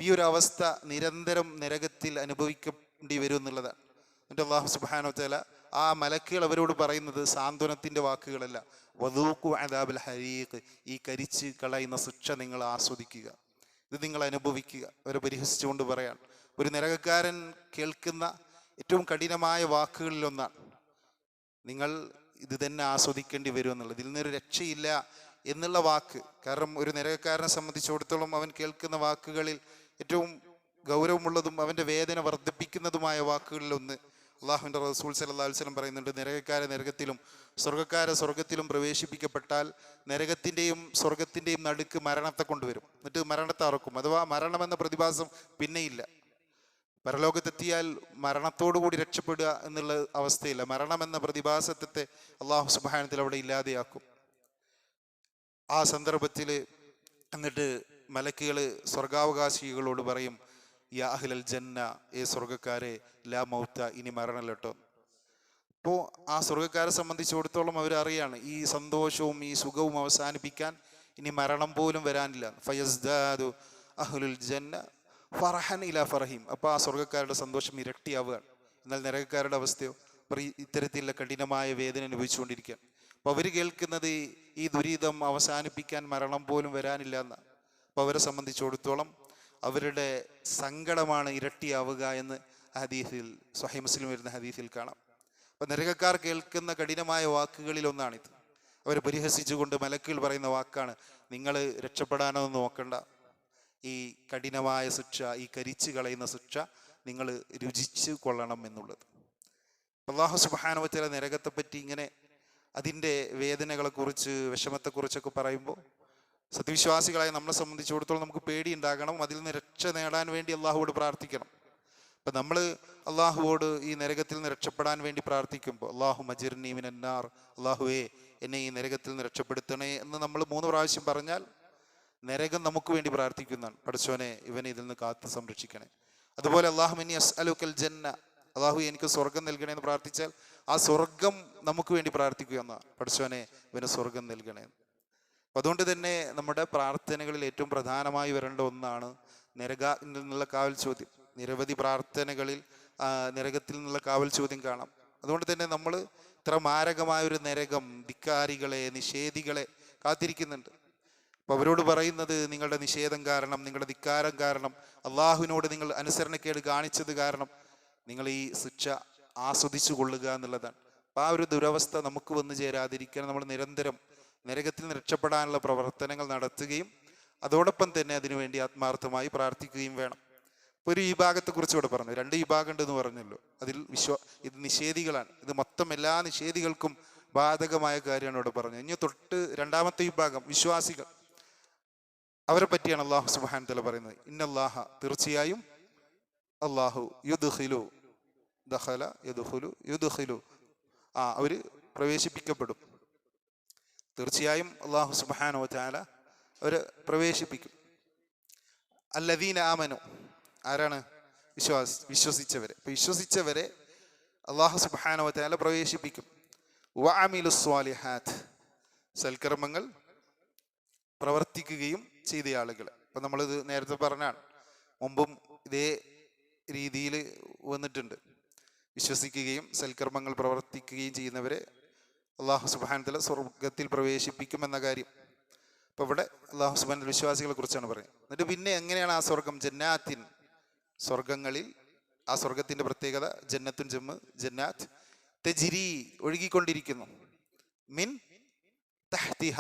ഈ ഒരു അവസ്ഥ നിരന്തരം നരകത്തിൽ അനുഭവിക്കേണ്ടി വരും എന്നുള്ളതാണ്. എന്നിട്ട് അല്ലാഹു സുബ്ഹാനഹു വ തആല ആ മലക്കുകൾ അവരോട് പറയുന്നത് സാന്ത്വനത്തിൻ്റെ വാക്കുകളല്ല, വദൂഖു അദാബൽ ഹരീഖ്, ഈ കരിച്ച് കളയുന്ന ശിക്ഷ നിങ്ങൾ ആസ്വദിക്കുക, ഇത് നിങ്ങൾ അനുഭവിക്കുക. അവരെ പരിഹസിച്ചുകൊണ്ട് പറയാൻ, ഒരു നരകക്കാരൻ കേൾക്കുന്ന ഏറ്റവും കഠിനമായ വാക്കുകളിലൊന്നാണ്, നിങ്ങൾ ഇത് തന്നെ ആസ്വദിക്കേണ്ടി വരും എന്നുള്ളത്, ഇതിൽ നിന്നൊരു രക്ഷയില്ല എന്നുള്ള വാക്ക്. കാരണം ഒരു നരകക്കാരനെ സംബന്ധിച്ചിടത്തോളം അവൻ കേൾക്കുന്ന വാക്കുകളിൽ ഏറ്റവും ഗൗരവമുള്ളതും അവൻ്റെ വേദന വർദ്ധിപ്പിക്കുന്നതുമായ വാക്കുകളിലൊന്ന് അള്ളാഹുവിൻ്റെ റസൂൽ സല്ലല്ലാഹു അലൈഹി വസല്ലം പറയുന്നുണ്ട്, നരകക്കാരെ നരകത്തിലും സ്വർഗ്ഗക്കാരെ സ്വർഗത്തിലും പ്രവേശിപ്പിക്കപ്പെട്ടാൽ നരകത്തിൻ്റെയും സ്വർഗത്തിൻ്റെയും നടുക്ക് മരണത്തെ കൊണ്ടുവരും, എന്നിട്ട് മരണത്തെ അറക്കും. അഥവാ മരണമെന്ന പ്രതിഭാസം പിന്നെയില്ല. പരലോകത്തെത്തിയാൽ മരണത്തോടുകൂടി രക്ഷപ്പെടുക എന്നുള്ള അവസ്ഥയില്ല. മരണമെന്ന പ്രതിഭാസത്തെ അള്ളാഹു സുബ്ഹാനഹു വ തആല അവിടെ ഇല്ലാതെയാക്കും. ആ സന്ദർഭത്തിൽ എന്നിട്ട് മലക്കുകൾ സ്വർഗാവകാശികളോട് പറയും, യാ അഹ്ലൽ ജന്ന, ഏ സ്വർഗക്കാരെ, ലാ മൗത്ത, ഇനി മരണമല്ലട്ടോ. അപ്പോൾ ആ സ്വർഗക്കാരെ സംബന്ധിച്ചിടത്തോളം അവരറിയാണ് ഈ സന്തോഷവും ഈ സുഖവും അവസാനിപ്പിക്കാൻ ഇനി മരണം പോലും വരാനില്ല. ഫയസ്ദാദു അഹ്ലുൽ ജന്ന ഫറഹൻ ഇലാ ഫറഹിം, അപ്പോൾ ആ സ്വർഗക്കാരുടെ സന്തോഷം ഇരട്ടിയാവുകയാണ്. എന്നാൽ നരകക്കാരുടെ അവസ്ഥയോ ഇത്തരത്തിലുള്ള കഠിനമായ വേദന അനുഭവിച്ചുകൊണ്ടിരിക്കുകയാണ്. അപ്പോൾ അവർ കേൾക്കുന്നത് ഈ ദുരിതം അവസാനിപ്പിക്കാൻ മരണം പോലും വരാനില്ല എന്നാണ്. അപ്പോൾ അവരെ സംബന്ധിച്ചിടത്തോളം അവരുടെ സങ്കടമാണ് ഇരട്ടിയാവുക എന്ന് ഹദീസിൽ സ്വഹീഹ് മുസ്ലിം വരുന്ന ഹദീസിൽ കാണാം. അപ്പം നരകക്കാർ കേൾക്കുന്ന കഠിനമായ വാക്കുകളിൽ ഒന്നാണിത്. അവരെ പരിഹസിച്ചുകൊണ്ട് മലക്കുകൾ പറയുന്ന വാക്കാണ്, നിങ്ങൾ രക്ഷപ്പെടാനോ നോക്കണ്ട, ഈ കഠിനമായ ശിക്ഷ, ഈ കരിച്ചു കളയുന്ന ശിക്ഷ നിങ്ങൾ രുചിച്ചു കൊള്ളണം എന്നുള്ളത്. അല്ലാഹു സുബ്ഹാനഹു വ തആല നരകത്തെപ്പറ്റി ഇങ്ങനെ അതിൻ്റെ വേദനകളെക്കുറിച്ച്, വിഷമത്തെക്കുറിച്ചൊക്കെ പറയുമ്പോൾ സത്യവിശ്വാസികളായ നമ്മളെ സംബന്ധിച്ചിടത്തോളം നമുക്ക് പേടി ഉണ്ടാകണം. അതിൽ നിന്ന് രക്ഷ നേടാൻ വേണ്ടി അള്ളാഹുവോട് പ്രാർത്ഥിക്കണം. അപ്പം നമ്മൾ അള്ളാഹുവോട് ഈ നരകത്തിൽ നിന്ന് രക്ഷപ്പെടാൻ വേണ്ടി പ്രാർത്ഥിക്കുമ്പോൾ അല്ലാഹു മജിർനി മിനന്നാർ, അള്ളാഹുവേ എന്നെ ഈ നരകത്തിൽ നിന്ന് രക്ഷപ്പെടുത്തണേ എന്ന് നമ്മൾ 3 പ്രാവശ്യം പറഞ്ഞാൽ നരകം നമുക്ക് വേണ്ടി പ്രാർത്ഥിക്കുന്നതാണ്. പഠിച്ചോനെ ഇവനെ ഇതിൽ നിന്ന് കാത്ത് സംരക്ഷിക്കണേ. അതുപോലെ അല്ലാഹുമ്മ അസ്അലുക്കൽ ജന്ന, അള്ളാഹു എനിക്ക് സ്വർഗം നൽകണേ എന്ന് പ്രാർത്ഥിച്ചാൽ ആ സ്വർഗം നമുക്ക് വേണ്ടി പ്രാർത്ഥിക്കുക എന്നാണ്. പഠിച്ചോനെ ഇവന് സ്വർഗം നൽകണേ. അപ്പം അതുകൊണ്ട് തന്നെ നമ്മുടെ പ്രാർത്ഥനകളിൽ ഏറ്റവും പ്രധാനമായി വരേണ്ട ഒന്നാണ് നരകത്തിൽ നിന്നുള്ള കാവൽ ചോദ്യം. നിരവധി പ്രാർത്ഥനകളിൽ നരകത്തിൽ നിന്നുള്ള കാവൽ ചോദ്യം കാണാം. അതുകൊണ്ട് തന്നെ നമ്മൾ ഇത്ര മാരകമായ ഒരു നരകം ധിക്കാരികളെ, നിഷേധികളെ കാത്തിരിക്കുന്നുണ്ട്. അപ്പോൾ അവരോട് പറയുന്നത്, നിങ്ങളുടെ നിഷേധം കാരണം, നിങ്ങളുടെ ധിക്കാരം കാരണം, അള്ളാഹുവിനോട് നിങ്ങൾ അനുസരണക്കേട് കാണിച്ചത് കാരണം നിങ്ങൾ ഈ ശിക്ഷ ആസ്വദിച്ചു കൊള്ളുക എന്നുള്ളതാണ്. അപ്പോൾ ആ ഒരു ദുരവസ്ഥ നമുക്ക് വന്നു ചേരാതിരിക്കാൻ നമ്മൾ നിരന്തരം നരകത്തിൽ നിന്ന് രക്ഷപ്പെടാനുള്ള പ്രവർത്തനങ്ങൾ നടത്തുകയും അതോടൊപ്പം തന്നെ അതിനുവേണ്ടി ആത്മാർത്ഥമായി പ്രാർത്ഥിക്കുകയും വേണം. ഇപ്പോൾ ഒരു വിഭാഗത്തെക്കുറിച്ച് ഇവിടെ പറഞ്ഞു, 2 വിഭാഗം ഉണ്ടെന്ന് പറഞ്ഞല്ലോ. അതിൽ ഇത് നിഷേധികളാണ്. ഇത് മൊത്തം എല്ലാ നിഷേധികൾക്കും ബാധകമായ കാര്യമാണ് ഇവിടെ പറഞ്ഞത്. ഇനി തൊട്ട് 2ാമത്തെ വിഭാഗം വിശ്വാസികൾ, അവരെ പറ്റിയാണ് അല്ലാഹു സുബ്ഹാനഹു വ തആല പറയുന്നത്. ഇന്നല്ലാഹ, തീർച്ചയായും അല്ലാഹു യുദ്ഖിലു, ദഖല യദ്ഖുലു യുദ്ഖിലു, അവർ പ്രവേശിപ്പിക്കപ്പെടും. തീർച്ചയായും അല്ലാഹു സുബ്ഹാനഹു വ തആല അവരെ പ്രവേശിപ്പിക്കും. അല്ലദീന ആമനു, ആരാണ്? വിശ്വസിച്ചവരെ. അപ്പോൾ വിശ്വസിച്ചവരെ അല്ലാഹു സുബ്ഹാനഹു വ തആല പ്രവേശിപ്പിക്കും. വഅമിലുസ് സ്വാലിഹാത്ത്, സൽക്കർമ്മങ്ങൾ പ്രവർത്തിക്കുകയും ചെയ്ത ആളുകൾ. അപ്പം നമ്മളിത് നേരത്തെ പറഞ്ഞാണ്, മുമ്പും ഇതേ രീതിയിൽ വന്നിട്ടുണ്ട്. വിശ്വസിക്കുകയും സൽക്കർമ്മങ്ങൾ പ്രവർത്തിക്കുകയും ചെയ്യുന്നവരെ അല്ലാഹു സുബ്ഹാനഹു വ തആല സ്വർഗത്തിൽ പ്രവേശിപ്പിക്കുമെന്ന കാര്യം. അപ്പോൾ ഇവിടെ അല്ലാഹു സുബ്ഹാനഹു വ തആല വിശ്വാസികളെ കുറിച്ചാണ് പറയുന്നത്. എന്നിട്ട് പിന്നെ എങ്ങനെയാണ് ആ സ്വർഗം? ജന്നാത്തിൻ, സ്വർഗങ്ങളിൽ. ആ സ്വർഗത്തിൻ്റെ പ്രത്യേകത ജന്നത്തുൻ ജമ്മ് ജന്നാത്ത്, തജ്രി, ഒഴുകിക്കൊണ്ടിരിക്കുന്നു, മിൻ തഹ്തിഹ,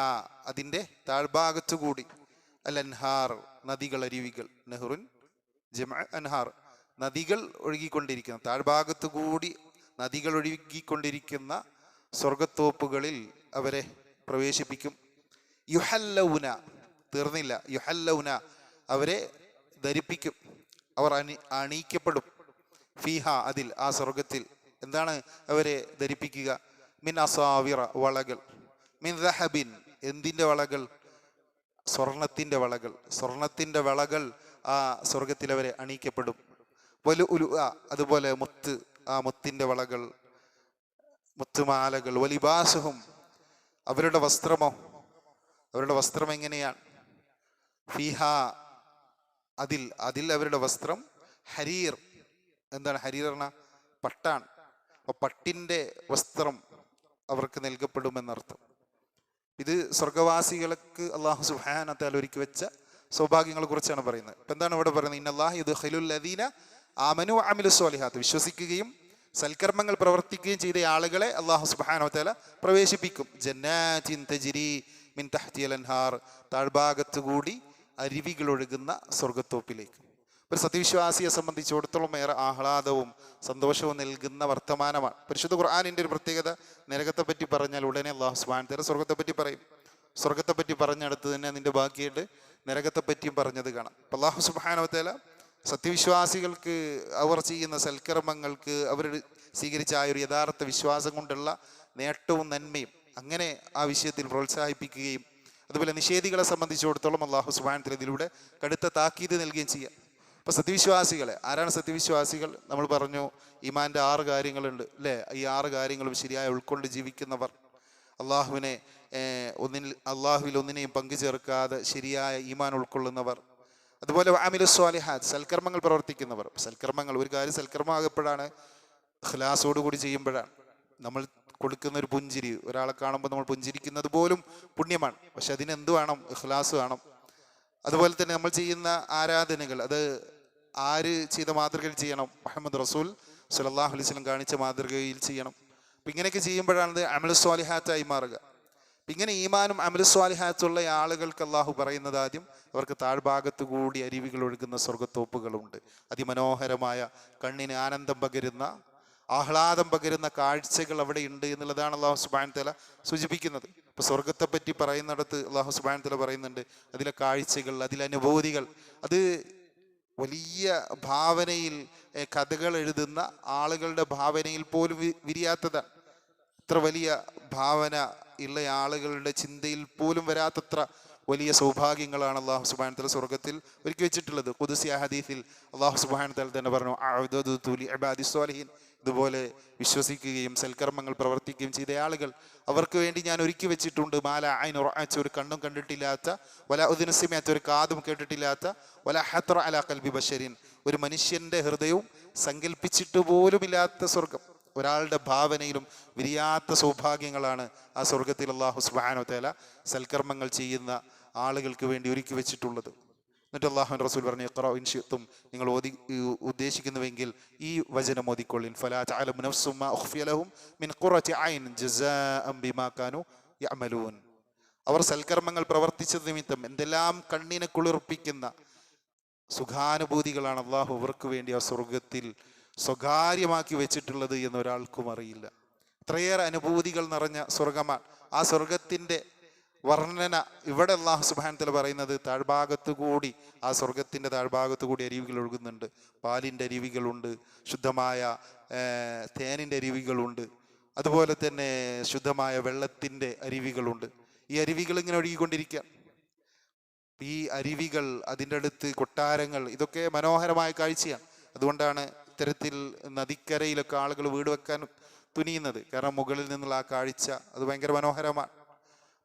അതിൻ്റെ താഴ്ഭാഗത്തുകൂടി, അൽ അൻഹാർ, നദികൾ, അരുവികൾ. നെഹ്റുൻ ജമഅ അൻഹാർ, നദികൾ ഒഴുകിക്കൊണ്ടിരിക്കുന്ന, താഴ്ഭാഗത്തുകൂടി നദികൾ ഒഴുകിക്കൊണ്ടിരിക്കുന്ന സ്വർഗത്തോപ്പുകളിൽ അവരെ പ്രവേശിപ്പിക്കും. യുഹല്ലൗന, തീർന്നില്ല, യുഹല്ലൗന, അവരെ ധരിപ്പിക്കും, അവർ അണിയിക്കപ്പെടും. ഫീഹ, അതിൽ, ആ സ്വർഗത്തിൽ. എന്താണ് അവരെ ധരിപ്പിക്കുക? മിൻ അസാവിറ, വളകൾ. മിൻ ദഹബിൻ, എന്തിൻ്റെ വളകൾ? സ്വർണത്തിൻ്റെ വളകൾ. സ്വർണത്തിൻ്റെ വളകൾ ആ സ്വർഗത്തിൽ അവരെ അണിയിക്കപ്പെടും. വലു ഉലു, അതുപോലെ മുത്ത്, ആ മുത്തിൻ്റെ വളകൾ, മുത്തുമാലകൾ. വലിബാസുഹും, അവരുടെ വസ്ത്രമോ? അവരുടെ വസ്ത്രം എങ്ങനെയാണ്? ഫീഹ, അതിൽ അവരുടെ വസ്ത്രം ഹരീർ. എന്താണ് ഹരീർ പറഞ്ഞാൽ? പട്ടാണ്. അപ്പൊ പട്ടിൻ്റെ വസ്ത്രം അവർക്ക് നൽകപ്പെടുമെന്നർത്ഥം. ഇത് സ്വർഗവാസികൾക്ക് അല്ലാഹു സുബ്ഹാനഹു വ തആല ഒരുക്കി വെച്ച സൗഭാഗ്യങ്ങളെ കുറിച്ചാണ് പറയുന്നത്. ഇപ്പം എന്താണ് ഇവിടെ പറയുന്നത്? ഇന്നല്ലാഹ യുദ്ഖിലുൽ ലദീന ആമനു വഅമിലുസ് സ്വാലിഹാത്ത്, വിശ്വസിക്കുകയും സൽക്കർമ്മങ്ങൾ പ്രവർത്തിക്കുകയും ചെയ്ത ആളുകളെ അല്ലാഹു സുബ്ഹാനഹു വ തആല പ്രവേശിപ്പിക്കും. ജന്നാത്തിൻ തജ്രി മിൻ തഹ്തിഹൽ അൻഹാർ, താഴ്ഭാഗത്തുകൂടി അരുവികൾ ഒഴുകുന്ന സ്വർഗത്തോപ്പിലേക്ക്. ഒരു സത്യവിശ്വാസിയെ സംബന്ധിച്ചിടത്തോളം ഏറെ ആഹ്ലാദവും സന്തോഷവും നൽകുന്ന വർത്തമാനമാണ്. പരിശുദ്ധ ഖുർആനിൻ്റെ ഒരു പ്രത്യേകത, നരകത്തെ പറ്റി പറഞ്ഞാൽ ഉടനെ അല്ലാഹു സുബ്ഹാനഹു വ തആല സ്വർഗത്തെ പറ്റി പറയും. സ്വർഗത്തെ പറ്റി പറഞ്ഞടുത്ത് തന്നെ അതിൻ്റെ ബാക്കിയായിട്ട് നരകത്തെ പറ്റിയും പറഞ്ഞത് കാണാം. അല്ലാഹു സുബ്ഹാനഹു വ തആല സത്യവിശ്വാസികൾക്ക് അവർ ചെയ്യുന്ന സൽക്കർമ്മങ്ങൾക്ക് അവർ സ്വീകരിച്ച ആ ഒരു യഥാർത്ഥ വിശ്വാസം കൊണ്ടുള്ള നേട്ടവും നന്മയും അങ്ങനെ ആ വിഷയത്തിൽ പ്രോത്സാഹിപ്പിക്കുകയും, അതുപോലെ നിഷേധികളെ സംബന്ധിച്ചിടത്തോളം അല്ലാഹു സുബ്ഹാനഹു വ തആല ഇതിലൂടെ കടുത്ത താക്കീത് നൽകുകയും ചെയ്യാം. അപ്പോൾ സത്യവിശ്വാസികളെ, ആരാണ് സത്യവിശ്വാസികൾ? നമ്മൾ പറഞ്ഞു ഈമാൻ്റെ 6 കാര്യങ്ങളുണ്ട് അല്ലേ? ഈ 6 കാര്യങ്ങളും ശരിയായി ഉൾക്കൊണ്ട് ജീവിക്കുന്നവർ, അള്ളാഹുവിൽ ഒന്നിനെയും പങ്കു ചേർക്കാതെ ശരിയായ ഈമാൻ ഉൾക്കൊള്ളുന്നവർ, അതുപോലെ വഅമിലുസ് സ്വാലിഹാത്ത്, സൽക്കർമ്മങ്ങൾ പ്രവർത്തിക്കുന്നവർ. സൽക്കർമ്മങ്ങൾ, ഒരു കാര്യം സൽക്കർമ്മമാകപ്പോഴാണ് ഇഖ്ലാസോട് കൂടി ചെയ്യുമ്പോഴാണ്. നമ്മൾ കൊടുക്കുന്ന ഒരു പുഞ്ചിരി, ഒരാളെ കാണുമ്പോൾ നമ്മൾ പുഞ്ചിരിക്കുന്നത് പോലും പുണ്യമാണ്. പക്ഷെ അതിനെന്ത് വേണം? ഇഖ്ലാസ് വേണം. അതുപോലെ തന്നെ നമ്മൾ ചെയ്യുന്ന ആരാധനകൾ അത് ആര് ചെയ്ത മാതൃകയിൽ ചെയ്യണം? മുഹമ്മദ് റസൂൽ സല്ലല്ലാഹു അലൈഹി വസല്ലം കാണിച്ച മാതൃകയിൽ ചെയ്യണം. അപ്പം ഇങ്ങനെയൊക്കെ ചെയ്യുമ്പോഴാണ് അമലു സ്വാലിഹാത്തായി മാറുക. അപ്പം ഇങ്ങനെ ഈമാനും അമലു സ്വാലിഹാത്തുള്ള ആളുകൾക്ക് അള്ളാഹു പറയുന്നത് ആദ്യം അവർക്ക് താഴ്ഭാഗത്തു കൂടി അരുവികൾ ഒഴുകുന്ന സ്വർഗത്തോപ്പുകളുണ്ട്. അതിമനോഹരമായ കണ്ണിന് ആനന്ദം പകരുന്ന ആഹ്ലാദം പകരുന്ന കാഴ്ചകൾ അവിടെ ഉണ്ട് എന്നുള്ളതാണ് അള്ളാഹു സുബ്ഹാനഹു വ തആല സൂചിപ്പിക്കുന്നത്. ഇപ്പൊ സ്വർഗത്തെ പറ്റി പറയുന്നിടത്ത് അള്ളാഹു സുബ്ഹാനഹു വ തആല പറയുന്നുണ്ട് അതിലെ കാഴ്ചകൾ, അതിലെ അനുഭൂതികൾ, അത് വലിയ ഭാവനയിൽ കഥകൾ എഴുതുന്ന ആളുകളുടെ ഭാവനയിൽ പോലും വിരിയാത്തതാണ്. ഇത്ര വലിയ ഭാവന ഉള്ള ആളുകളുടെ ചിന്തയിൽ പോലും വരാത്തത്ര വലിയ സൗഭാഗ്യങ്ങളാണ് അള്ളാഹു സുബ്ഹാനഹു വ തആല സ്വർഗത്തിൽ ഒരുക്കി വെച്ചിട്ടുള്ളത്. ഖുദ്സിയ ഹദീസിൽ അള്ളാഹു സുബ്ഹാനഹു വ തആല തന്നെ പറഞ്ഞു, അഅദദതു ലി ഇബാദിസ് സ്വാലിഹീൻ, ഇതുപോലെ വിശ്വസിക്കുകയും സൽക്കർമ്മങ്ങൾ പ്രവർത്തിക്കുകയും ചെയ്ത ആളുകൾ അവർക്ക് വേണ്ടി ഞാൻ ഒരുക്കി വെച്ചിട്ടുണ്ട് മാല ഐൻ റഅഅത്ത്, ഒരു കണ്ണും കണ്ടിട്ടില്ലാത്ത, വല ഉദ്ന സമിഅത്ത്, ഒരു കാതും കേട്ടിട്ടില്ലാത്ത, വല ഹത്ര അലാ ഖൽബി ബശരിൻ, ഒരു മനുഷ്യന്റെ ഹൃദയവും സങ്കല്പിച്ചിട്ട് പോലുമില്ലാത്ത സ്വർഗം. ഒരാളുടെ ഭാവനയിലും വിരിയാത്ത സൗഭാഗ്യങ്ങളാണ് ആ സ്വർഗത്തിൽ അല്ലാഹു സുബ്ഹാനഹു വ തആല സൽക്കർമ്മങ്ങൾ ചെയ്യുന്ന ആളുകൾക്ക് വേണ്ടി ഒരുക്കി വെച്ചിട്ടുള്ളത്. എന്നിട്ട് അല്ലാഹുവിൻ്റെ റസൂൽ പറഞ്ഞു, ഇഖ്റഉ ഇൻ ശിഅ്തും, നിങ്ങൾ ഉദ്ദേശിക്കുന്നുവെങ്കിൽ ഈ വചനം ഓതിക്കൊള്ളിൻ. ഫലാ തഅലമു നഫ്സും മാ ഉഖ്ഫിയ ലഹും മിൻ ഖുറത്തി ഐൻ ജസാഅൻ ബിമാ കാനൂ യഅമലൂൻ. അവർ സൽക്കർമ്മങ്ങൾ പ്രവർത്തിച്ചത് നിമിത്തം എന്തെല്ലാം കണ്ണിനെ കുളിർപ്പിക്കുന്ന സുഖാനുഭൂതികളാണ് അള്ളാഹു അവർക്ക് വേണ്ടി ആ സ്വർഗത്തിൽ സ്വകാര്യമാക്കി വെച്ചിട്ടുള്ളത് എന്ന് ഒരാൾക്കും അറിയില്ല. ഇത്രയേറെ അനുഭൂതികൾ നിറഞ്ഞ സ്വർഗമാണ്. ആ സ്വർഗത്തിൻ്റെ വർണ്ണന ഇവിടെ അല്ലാഹു സുബ്ഹാനഹു വ തആല പറയുന്നത് താഴ്ഭാഗത്തു കൂടി, ആ സ്വർഗത്തിൻ്റെ താഴ്ഭാഗത്തു കൂടി അരുവികൾ ഒഴുകുന്നുണ്ട്. പാലിൻ്റെ അരുവികളുണ്ട്, ശുദ്ധമായ തേനിൻ്റെ അരുവികളുണ്ട്, അതുപോലെ തന്നെ ശുദ്ധമായ വെള്ളത്തിൻ്റെ അരുവികളുണ്ട്. ഈ അരുവികൾ ഇങ്ങനെ ഒഴുകിക്കൊണ്ടിരിക്കുക. ഈ അരുവികൾ, അതിൻ്റെ അടുത്ത് കൊട്ടാരങ്ങൾ, ഇതൊക്കെ മനോഹരമായ കാഴ്ചയാണ്. അതുകൊണ്ടാണ് ഇത്തരത്തിൽ നദിക്കരയിലൊക്കെ ആളുകൾ വീട് വെക്കാൻ തുനിയുന്നത്. കാരണം മുകളിൽ നിന്നുള്ള ആ കാഴ്ച അത് ഭയങ്കര മനോഹരമാണ്.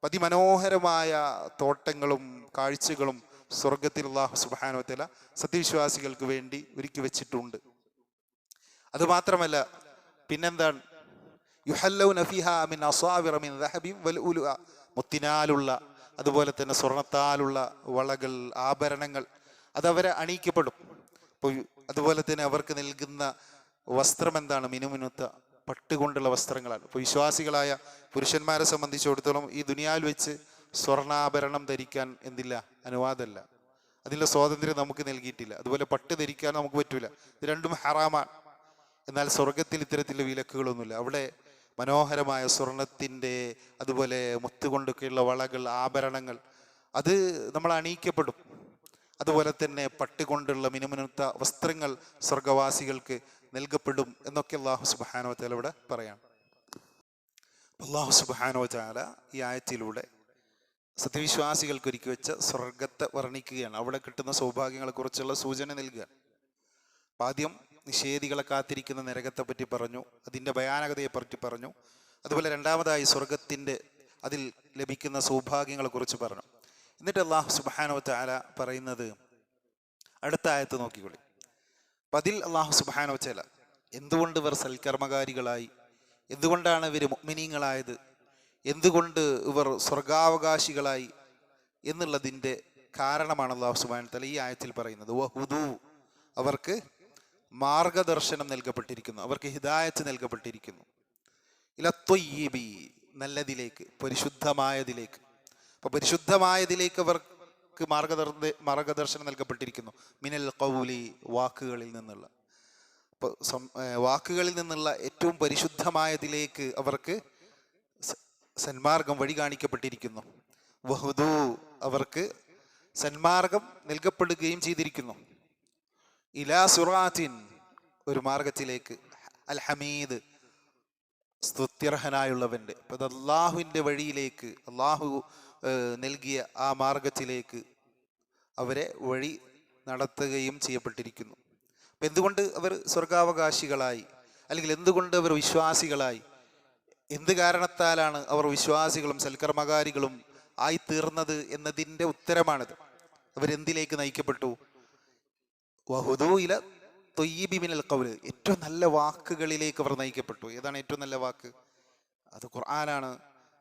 അതിമനോഹരമായ തോട്ടങ്ങളും കാഴ്ചകളും സ്വർഗത്തിൽ അല്ലാഹു സുബ്ഹാനഹു വ തആല സത്യവിശ്വാസികൾക്ക് വേണ്ടി ഒരുക്കി വെച്ചിട്ടുണ്ട്. അതുമാത്രമല്ല, പിന്നെന്താണ്? യുഹല്ലൗന ഫീഹാ മിൻ അസാവിറ മിൻ ദഹബിൻ വൽഉലുഅ, മുത്തിനാലുള്ള അതുപോലെ തന്നെ സ്വർണത്താലുള്ള വളകൾ, ആഭരണങ്ങൾ അതവരെ അണിയിക്കപ്പെടും. അപ്പോൾ അതുപോലെ തന്നെ അവർക്ക് നൽകുന്ന വസ്ത്രം എന്താണ്? മിനുമിനുത്ത പട്ടുകൊണ്ടുള്ള വസ്ത്രങ്ങളാണ്. ഇപ്പോൾ വിശ്വാസികളായ പുരുഷന്മാരെ സംബന്ധിച്ചിടത്തോളം ഈ ദുനിയാവിൽ വെച്ച് സ്വർണ്ണാഭരണം ധരിക്കാൻ എന്തില്ല, അനുവാദമല്ല. അതിനുള്ള സ്വാതന്ത്ര്യം നമുക്ക് നൽകിയിട്ടില്ല. അതുപോലെ പട്ട് ധരിക്കാൻ നമുക്ക് പറ്റൂല. ഇത് രണ്ടും ഹറാമാണ്. എന്നാൽ സ്വർഗത്തിൽ ഇത്തരത്തിലുള്ള വിലക്കുകളൊന്നുമില്ല. അവിടെ മനോഹരമായ സ്വർണത്തിൻ്റെ അതുപോലെ മുത്തുകൊണ്ടൊക്കെയുള്ള വളകൾ, ആഭരണങ്ങൾ അത് നമ്മൾ അണിയിക്കപ്പെടും. അതുപോലെ തന്നെ പട്ടുകൊണ്ടുള്ള മിനുമിനുത്ത വസ്ത്രങ്ങൾ സ്വർഗവാസികൾക്ക് നൽകപ്പെടും എന്നൊക്കെ അല്ലാഹു സുബ്ഹാനഹു വ തആല ഇവിടെ പറയാം. അല്ലാഹു സുബ്ഹാനഹു വ തആല ഈ ആയത്തിലൂടെ സത്യവിശ്വാസികൾക്ക് ഒരുക്കി വെച്ച സ്വർഗത്തെ വർണ്ണിക്കുകയാണ്. അവിടെ കിട്ടുന്ന സൗഭാഗ്യങ്ങളെക്കുറിച്ചുള്ള സൂചന നൽകുകയാണ്. ആദ്യം നിഷേധികളെ കാത്തിരിക്കുന്ന നരകത്തെ പറ്റി പറഞ്ഞു, അതിൻ്റെ ഭയാനകതയെ പറ്റി പറഞ്ഞു. അതുപോലെ രണ്ടാമതായി സ്വർഗത്തിൻ്റെ അതിൽ ലഭിക്കുന്ന സൗഭാഗ്യങ്ങളെക്കുറിച്ച് പറഞ്ഞു. എന്നിട്ട് അല്ലാഹു സുബ്ഹാനഹു വ തആല പറയുന്നത് അടുത്ത ആയത്ത് നോക്കിക്കൊള്ളി. അപ്പം അതിൽ അല്ലാഹു സുബ്ഹാനഹു വ തആല എന്തുകൊണ്ട് ഇവർ സൽക്കർമ്മകാരികളായി, എന്തുകൊണ്ടാണ് ഇവർ മുഅ്മിനീങ്ങളായത്, എന്തുകൊണ്ട് ഇവർ സ്വർഗാവകാശികളായി എന്നുള്ളതിൻ്റെ കാരണമാണ് അല്ലാഹു സുബ്ഹാനഹു വ തആല ഈ ആയത്തിൽ പറയുന്നത്. വഹുദു, അവർക്ക് മാർഗദർശനം നൽകപ്പെട്ടിരിക്കുന്നു, അവർക്ക് ഹിദായത്ത് നൽകപ്പെട്ടിരിക്കുന്നു. ഇലത്വയ്യിബി, നല്ലതിലേക്ക്, പരിശുദ്ധമായതിലേക്ക്. അപ്പോൾ പരിശുദ്ധമായതിലേക്ക് അവർക്ക് മാർഗദർശനം നൽകപ്പെട്ടിരിക്കുന്നു. മിനൽ ഖൗലി, വാക്കുകളിൽ നിന്നുള്ള. അപ്പോൾ വാക്കുകളിൽ നിന്നുള്ള ഏറ്റവും പരിശുദ്ധമായതിലേക്ക് അവർക്ക് സന്മാർഗം വഴി കാണിക്കപ്പെട്ടിരിക്കുന്നു. വഹുദു, അവർക്ക് സന്മാർഗം നൽകപ്പെടുകയും ചെയ്തിരിക്കുന്നു. ഇലാ സുറാത്തിൻ, ഒരു മാർഗത്തിലേക്ക്. അൽ ഹമീദ്, സ്തുത്യർഹനായുള്ളവൻ്റെ. അപ്പം അത് അള്ളാഹുവിൻ്റെ വഴിയിലേക്ക്, അള്ളാഹു നൽകിയ ആ മാർഗത്തിലേക്ക് അവരെ വഴി നടത്തുകയും ചെയ്യപ്പെട്ടിരിക്കുന്നു. അപ്പം എന്തുകൊണ്ട് അവർ സ്വർഗാവകാശികളായി, അല്ലെങ്കിൽ എന്തുകൊണ്ട് അവർ വിശ്വാസികളായി, എന്ത് കാരണത്താലാണ് അവർ വിശ്വാസികളും സൽക്കർമ്മകാരികളും ആയിത്തീർന്നത് എന്നതിൻ്റെ ഉത്തരമാണിത്. അവരെന്തിലേക്ക് നയിക്കപ്പെട്ടു? വഹുദു ഇല ത്വയ്യിബി മിനൽ ഖൗൽ, ഏറ്റവും നല്ല വാക്കുകളിലേക്ക് അവർ നയിക്കപ്പെട്ടു. ഏതാണ് ഏറ്റവും നല്ല വാക്ക്? അത് ഖുർആനാണ്.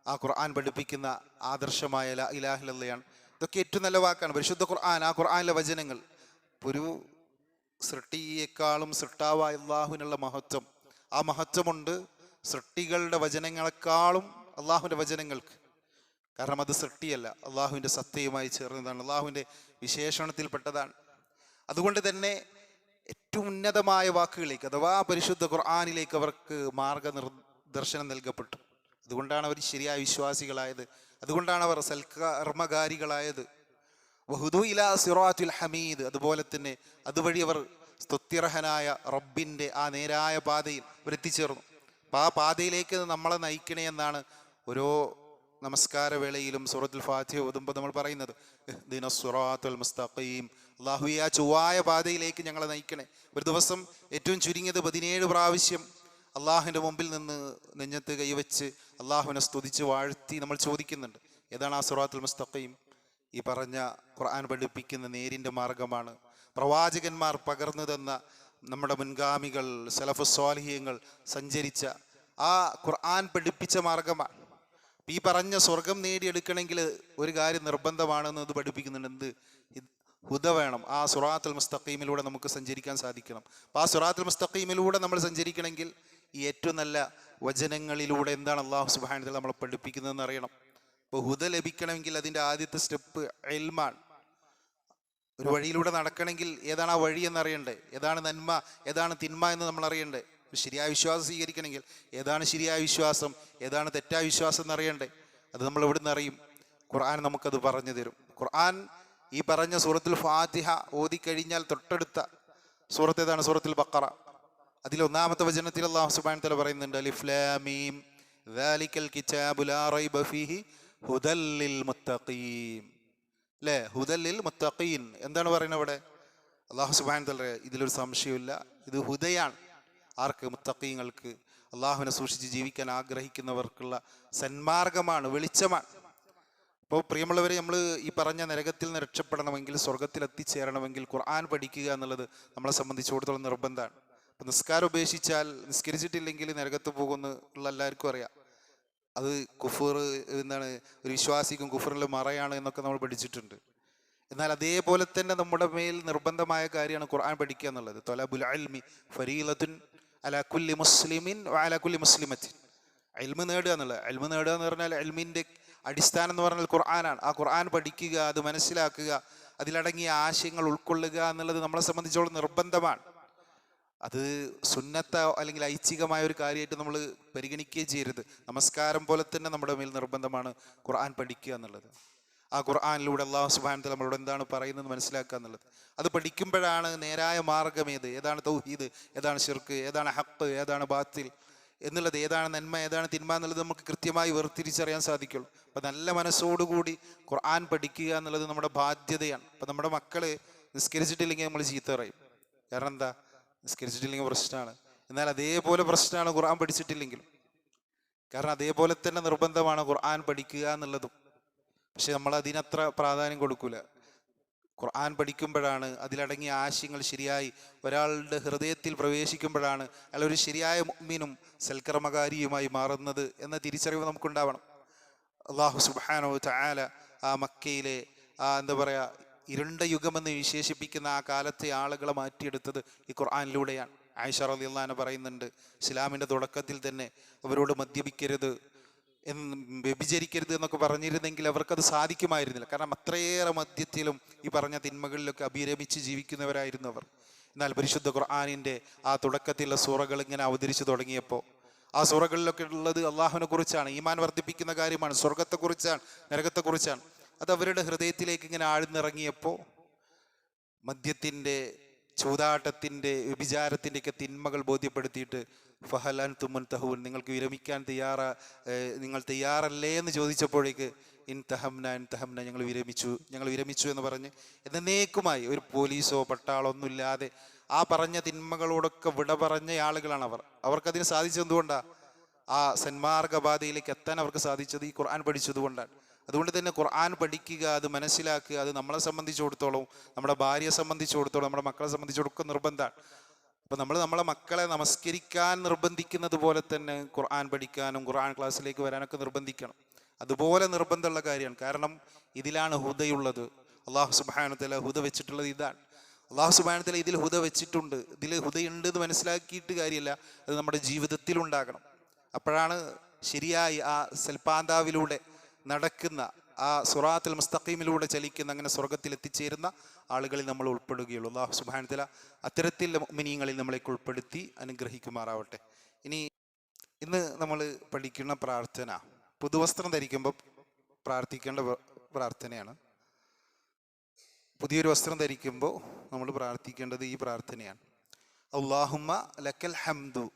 ആ ഖുർആൻ പഠിപ്പിക്കുന്ന ആദർശമായ ലാ ഇലാഹ ഇല്ലല്ലാഹ്. ഇതൊക്കെ ഏറ്റവും നല്ല വാക്കാണ് പരിശുദ്ധ ഖുർആൻ. ആ ഖുർആനിലെ വചനങ്ങൾ, ഒരു സൃഷ്ടിയേക്കാളും സൃഷ്ടാവായ അള്ളാഹുവിനുള്ള മഹത്വം, ആ മഹത്വമുണ്ട് സൃഷ്ടികളുടെ വചനങ്ങളെക്കാളും അള്ളാഹുവിൻ്റെ വചനങ്ങൾക്ക്. കാരണം അത് സൃഷ്ടിയല്ല, അള്ളാഹുവിൻ്റെ സത്യവുമായി ചേർന്നതാണ്, അള്ളാഹുവിൻ്റെ വിശേഷണത്തിൽപ്പെട്ടതാണ്. അതുകൊണ്ട് തന്നെ ഏറ്റവും ഉന്നതമായ വാക്കുകളിലേക്ക് അഥവാ പരിശുദ്ധ ഖുർആനിലേക്ക് അവർക്ക് മാർഗനിർദ്ദേശനം നൽകപ്പെട്ടു. അതുകൊണ്ടാണ് അവർ ശരിയായ വിശ്വാസികളായത്, അതുകൊണ്ടാണ് അവർ സൽക്കർമ്മകാരികളായത്. വഹുദു ഇലാ സിറാത്തുൽ ഹമീദ്, അതുപോലെ തന്നെ അതുവഴി അവർ സ്തുത്യർഹനായ റബ്ബിൻ്റെ ആ നേരായ പാതയിൽ അവരെത്തിച്ചേർന്നു. അപ്പം ആ പാതയിലേക്ക് നമ്മളെ നയിക്കണേ എന്നാണ് ഓരോ നമസ്കാര വേളയിലും സൂറത്തുൽ ഫാത്തിഹ ഓതുമ്പോൾ നമ്മൾ പറയുന്നത്, ഇഹ്ദിനസ് സിറാത്തുൽ മുസ്തഖീം, അല്ലാഹുവേ ആ ചൊവ്വായ പാതയിലേക്ക് ഞങ്ങളെ നയിക്കണേ. ഒരു ദിവസം ഏറ്റവും ചുരുങ്ങിയത് 17 പ്രാവശ്യം അള്ളാഹുവിൻ്റെ മുമ്പിൽ നിന്ന് നെഞ്ഞത്ത് കൈവച്ച് അള്ളാഹുവിനെ സ്തുതിച്ച് വാഴ്ത്തി നമ്മൾ ചോദിക്കുന്നുണ്ട്. ഏതാണ് ആ സിറാത്തുൽ മുസ്തഖീം? ഈ പറഞ്ഞ ഖുർആൻ പഠിപ്പിക്കുന്ന നേരിൻ്റെ മാർഗമാണ്. പ്രവാചകന്മാർ പകർന്നു തന്ന നമ്മുടെ മുൻഗാമികൾ സലഫു സ്വാലിഹ്യങ്ങൾ സഞ്ചരിച്ച ആ ഖുർആൻ പഠിപ്പിച്ച മാർഗമാണ്. ഈ പറഞ്ഞ സ്വർഗം നേടിയെടുക്കണമെങ്കിൽ ഒരു കാര്യം നിർബന്ധമാണെന്ന് ഇത് പഠിപ്പിക്കുന്നുണ്ട്. എന്ത്? ഹുദ വേണം. ആ സിറാത്തുൽ മുസ്തഖീമിലൂടെ നമുക്ക് സഞ്ചരിക്കാൻ സാധിക്കണം. അപ്പോൾ ആ സിറാത്തുൽ മുസ്തഖീമിലൂടെ നമ്മൾ സഞ്ചരിക്കണമെങ്കിൽ ഈ ഏറ്റവും നല്ല വചനങ്ങളിലൂടെ എന്താണ് അല്ലാഹു സുബ്ഹാനഹു വ തആല നമ്മളെ പഠിപ്പിക്കുന്നതെന്ന് അറിയണം. അപ്പോൾ ഹുദ ലഭിക്കണമെങ്കിൽ അതിൻ്റെ ആദ്യത്തെ സ്റ്റെപ്പ് ഇൽമാണ്. ഒരു വഴിയിലൂടെ നടക്കണമെങ്കിൽ ഏതാണ് ആ വഴി എന്നറിയണ്ടേ, ഏതാണ് നന്മ ഏതാണ് തിന്മ എന്ന് നമ്മൾ അറിയണ്ടേ. ശരിയായ വിശ്വാസം സ്വീകരിക്കണമെങ്കിൽ ഏതാണ് ശരിയായ വിശ്വാസം ഏതാണ് തെറ്റായ വിശ്വാസം എന്നറിയണ്ടേ. അത് നമ്മൾ എവിടെ നിന്ന് അറിയും? ഖുർആൻ നമുക്കത് പറഞ്ഞു തരും. ഖുർആൻ ഈ പറഞ്ഞ സൂറത്തുൽ ഫാത്തിഹ ഓതിക്കഴിഞ്ഞാൽ തൊട്ടടുത്ത സൂറത്ത് ഏതാണ്? സൂറത്തുൽ ബഖറ. അതിൽ 1-ാമത്തെ വചനത്തിൽ അല്ലാഹു സുബ്ഹാനഹു വ തആല പറയുന്നുണ്ട്, അലിഫ് ലാം മീം ദാലിക്കൽ കിതാബു ലാ റൈബ ഫീഹി ഹുദൽ ലിൽ മുത്തഖീൻ. അല്ലേ? ഹുദൽ ലിൽ മുത്തഖീൻ എന്താണ് പറയുന്നത് അവിടെ? അല്ലാഹു സുബ്ഹാനഹു വ തആല ഇതിലൊരു സംശയമില്ല, ഇത് ഹുദയാണ്. ആർക്ക്? മുത്തഖീങ്ങൾക്ക്, അള്ളാഹുവിനെ സൂക്ഷിച്ച് ജീവിക്കാൻ ആഗ്രഹിക്കുന്നവർക്കുള്ള സന്മാർഗമാണ്, വെളിച്ചമാണ്. അപ്പോൾ പ്രിയമുള്ളവരെ, നമ്മൾ ഈ പറഞ്ഞ നരകത്തിൽ നിന്ന് രക്ഷപ്പെടണമെങ്കിൽ, സ്വർഗത്തിൽ എത്തിച്ചേരണമെങ്കിൽ ഖുർആൻ പഠിക്കുക എന്നുള്ളത് നമ്മളെ സംബന്ധിച്ചിടത്തോളം നിർബന്ധമാണ്. അപ്പം നിസ്കാരം ഉപേക്ഷിച്ചാൽ, നിസ്കരിച്ചിട്ടില്ലെങ്കിൽ നരകത്ത് പോകുമെന്ന് ഉള്ള എല്ലാവർക്കും അറിയാം. അത് കുഫർ എന്താണ്, ഒരു വിശ്വാസിക്കും കുഫറിൽ മറയാണ് എന്നൊക്കെ നമ്മൾ പഠിച്ചിട്ടുണ്ട്. എന്നാൽ അതേപോലെ തന്നെ നമ്മുടെ മേൽ നിർബന്ധമായ കാര്യമാണ് ഖുർആൻ പഠിക്കുക എന്നുള്ളത്. തൊലബുൽ ഇൽമി ഫരീലത്തുൻ അലാ കുല്ലി മുസ്ലിമിൻ വഅലാ കുല്ലി മുസ്ലിമത്തിൻ. ഇൽമ് നേടുക എന്നുള്ളത്, ഇൽമ് നേടുക എന്ന് പറഞ്ഞാൽ ഇൽമിൻ്റെ അടിസ്ഥാനം എന്ന് പറഞ്ഞാൽ ഖുർആനാണ്. ആ ഖുർആൻ പഠിക്കുക, അത് മനസ്സിലാക്കുക, അതിലടങ്ങിയ ആശയങ്ങൾ ഉൾക്കൊള്ളുക എന്നുള്ളത് നമ്മളെ സംബന്ധിച്ചോളം നിർബന്ധമാണ്. അത് സുന്നത്ത അല്ലെങ്കിൽ ഐച്ഛികമായ ഒരു കാര്യമായിട്ട് നമ്മൾ പരിഗണിക്കുകയും ചെയ്യരുത്. നമസ്കാരം പോലെ തന്നെ നമ്മുടെ മേൽ നിർബന്ധമാണ് ഖുർആൻ പഠിക്കുക എന്നുള്ളത്. ആ ഖുർആനിലൂടെ അല്ലാഹു സുബ്ഹാനഹു വ തആല നമ്മളോട് എന്താണ് പറയുന്നത് മനസ്സിലാക്കുക എന്നുള്ളത്. അത് പഠിക്കുമ്പോഴാണ് നേരായ മാർഗം ഏത്, ഏതാണ് തൗഹീദ്, ഏതാണ് ശിർക്ക്, ഏതാണ് ഹഖ്, ഏതാണ് ബാത്തിൽ എന്നുള്ളത്, ഏതാണ് നന്മ ഏതാണ് തിന്മ എന്നുള്ളത് നമുക്ക് കൃത്യമായി വേർതിരിച്ചറിയാൻ സാധിക്കുള്ളൂ. അപ്പം നല്ല മനസ്സോടുകൂടി ഖുർആൻ പഠിക്കുക എന്നുള്ളത് നമ്മുടെ ബാധ്യതയാണ്. അപ്പം നമ്മുടെ മക്കൾ നിസ്കരിച്ചിട്ടില്ലെങ്കിൽ നമ്മൾ ചീത്ത പറയും. കാരണം എന്താ? നിസ്കരിച്ചിട്ടില്ലെങ്കിൽ പ്രശ്നമാണ്. എന്നാൽ അതേപോലെ പ്രശ്നമാണ് ഖുർആൻ പഠിച്ചിട്ടില്ലെങ്കിലും. കാരണം അതേപോലെ തന്നെ നിർബന്ധമാണ് ഖുർആൻ പഠിക്കുക എന്നുള്ളതും. പക്ഷെ നമ്മൾ അതിനത്ര പ്രാധാന്യം കൊടുക്കൂല. ഖുർആൻ പഠിക്കുമ്പോഴാണ് അതിലടങ്ങിയ ആശയങ്ങൾ ശരിയായി ഒരാളുടെ ഹൃദയത്തിൽ പ്രവേശിക്കുമ്പോഴാണ് അയാൾ ഒരു ശരിയായ മുഅ്മിനും സൽക്കർമ്മകാരിയുമായി മാറുന്നത് എന്ന തിരിച്ചറിവ് നമുക്കുണ്ടാവണം. അല്ലാഹു സുബ്ഹാനഹു വ തആല ആ മക്കയിലെ എന്താ പറയുക, ഇരുണ്ട യുഗമെന്ന് വിശേഷിപ്പിക്കുന്ന ആ കാലത്തെ ആളുകളെ മാറ്റിയെടുത്തത് ഈ ഖുർആനിലൂടെയാണ്. ആയിഷ റളിയല്ലാഹു അൻഹ പറയുന്നുണ്ട്, ഇസ്ലാമിൻ്റെ തുടക്കത്തിൽ തന്നെ അവരോട് മദ്യപിക്കരുത്, വ്യഭിചരിക്കരുത് എന്നൊക്കെ പറഞ്ഞിരുന്നെങ്കിൽ അവർക്കത് സാധിക്കുമായിരുന്നില്ല. കാരണം അത്രയേറെ മദ്യത്തിലും ഈ പറഞ്ഞ തിന്മകളിലൊക്കെ അഭിരമിച്ച് ജീവിക്കുന്നവരായിരുന്നു അവർ. എന്നാൽ പരിശുദ്ധ ഖുർആനിൻ്റെ ആ തുടക്കത്തിലുള്ള സൂറകൾ ഇങ്ങനെ അവതരിച്ചു തുടങ്ങിയപ്പോൾ ആ സൂറകളിലൊക്കെ ഉള്ളത് അള്ളാഹുവിനെ കുറിച്ചാണ്, ഈമാൻ വർദ്ധിപ്പിക്കുന്ന കാര്യമാണ്, സ്വർഗത്തെക്കുറിച്ചാണ്, നരകത്തെക്കുറിച്ചാണ്. അത് അവരുടെ ഹൃദയത്തിലേക്ക് ഇങ്ങനെ ആഴ്ന്നിറങ്ങിയപ്പോൾ മദ്യത്തിൻ്റെ, ചൂതാട്ടത്തിൻ്റെ, വ്യഭിചാരത്തിൻ്റെയൊക്കെ തിന്മകൾ ബോധ്യപ്പെടുത്തിയിട്ട് ഫഹൽ അൻതും മുൻതഹൂൻ, നിങ്ങൾക്ക് വിരമിക്കാൻ നിങ്ങൾ തയ്യാറല്ലേ എന്ന് ചോദിച്ചപ്പോഴേക്ക് ഇൻതഹംന ഞങ്ങൾ വിരമിച്ചു എന്ന് പറഞ്ഞ് എന്നേക്കുമായി ഒരു പോലീസോ പട്ടാളോ ഒന്നുമില്ലാതെ ആ പറഞ്ഞ തിന്മകളോടൊക്കെ വിട പറഞ്ഞ ആളുകളാണ് അവർ. അവർക്കതിന് സാധിച്ചെന്തുകൊണ്ടാണ്? ആ സന്മാർഗപാതയിലേക്ക് എത്താൻ അവർക്ക് സാധിച്ചത് ഈ ഖുർആൻ പഠിച്ചതുകൊണ്ടാണ്. അതുകൊണ്ട് തന്നെ ഖുർആൻ പഠിക്കുക, അത് മനസ്സിലാക്കുക, അത് നമ്മളെ സംബന്ധിച്ചിടത്തോളം, നമ്മുടെ ഭാര്യയെ സംബന്ധിച്ചിടത്തോളം, നമ്മുടെ മക്കളെ സംബന്ധിച്ചിടത്തോളം നിർബന്ധമാണ്. അപ്പം നമ്മളെ മക്കളെ നമസ്കരിക്കാൻ നിർബന്ധിക്കുന്നത് പോലെ തന്നെ ഖുർആൻ പഠിക്കാനും ഖുർആൻ ക്ലാസ്സിലേക്ക് വരാനൊക്കെ നിർബന്ധിക്കണം. അതുപോലെ നിർബന്ധമുള്ള കാര്യമാണ്. കാരണം ഇതിലാണ് ഹുദയുള്ളത്. അള്ളാഹു സുബ്ഹാനഹു വ തആല ഹുദ വെച്ചിട്ടുള്ളത് ഇതാണ്. അള്ളാഹു സുബ്ഹാനഹു വ തആല ഇതിൽ ഹുദ വെച്ചിട്ടുണ്ട്, ഇതിൽ ഹുദയുണ്ട് എന്ന് മനസ്സിലാക്കിയിട്ട് കാര്യമില്ല, അത് നമ്മുടെ ജീവിതത്തിൽ ഉണ്ടാകണം. അപ്പോഴാണ് ശരിയായി ആ സൽപാന്താവിലൂടെ നടക്കുന്ന, ആ സിറാത്തുൽ മുസ്തഖീമിലൂടെ ചലിക്കുന്ന, അങ്ങനെ സ്വർഗത്തിൽ എത്തിച്ചേരുന്ന ആളുകളിൽ നമ്മൾ ഉൾപ്പെടുകയുള്ളൂ. അല്ലാഹു സുബ്ഹാനഹു വ തആല അത്തരത്തിൽ മുഅ്മിനീങ്ങളിൽ നമ്മളേക്ക് ഉൾപ്പെടുത്തി അനുഗ്രഹിക്കുമാറാവട്ടെ. ഇന്ന് നമ്മൾ പഠിക്കുന്ന പ്രാർത്ഥന പുതുവസ്ത്രം ധരിക്കുമ്പോൾ പ്രാർത്ഥിക്കേണ്ട പ്രാർത്ഥനയാണ്. പുതിയൊരു വസ്ത്രം ധരിക്കുമ്പോൾ നമ്മൾ പ്രാർത്ഥിക്കേണ്ടത് ഈ പ്രാർത്ഥനയാണ്. അല്ലാഹുമ്മ ലക്കൽ ഹംദു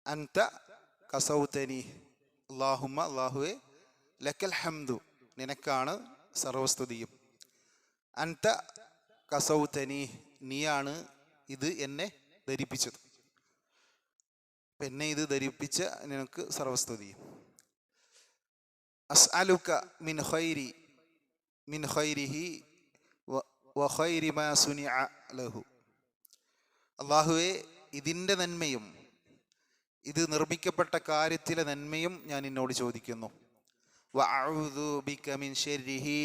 അൻത കസൗതനി. അല്ലാഹുമ്മ, അല്ലാഹുവേ, ലക്കൽ ഹംദു, നിനക്കാണ് സർവസ്തുതിയും. അൻത കസൗതനി, നീയാണ് ഇത് എന്നെ ധരിപ്പിച്ചത്. എന്നെ ഇത് ധരിപ്പിച്ച നിനക്ക് സർവസ്തുതിയും. അസ്അലുക മിൻ ഖൈരിഹി വ ഖൈരി മാ സുനിഅ ലഹു. അല്ലാഹുവേ, ഇതിൻ്റെ നന്മയും ഇത് നിർമ്മിക്കപ്പെട്ട കാര്യത്തിലെ നന്മയും ഞാൻ നിന്നോട് ചോദിക്കുന്നു. വ അഊദു ബിക മിൻ ശർരിഹി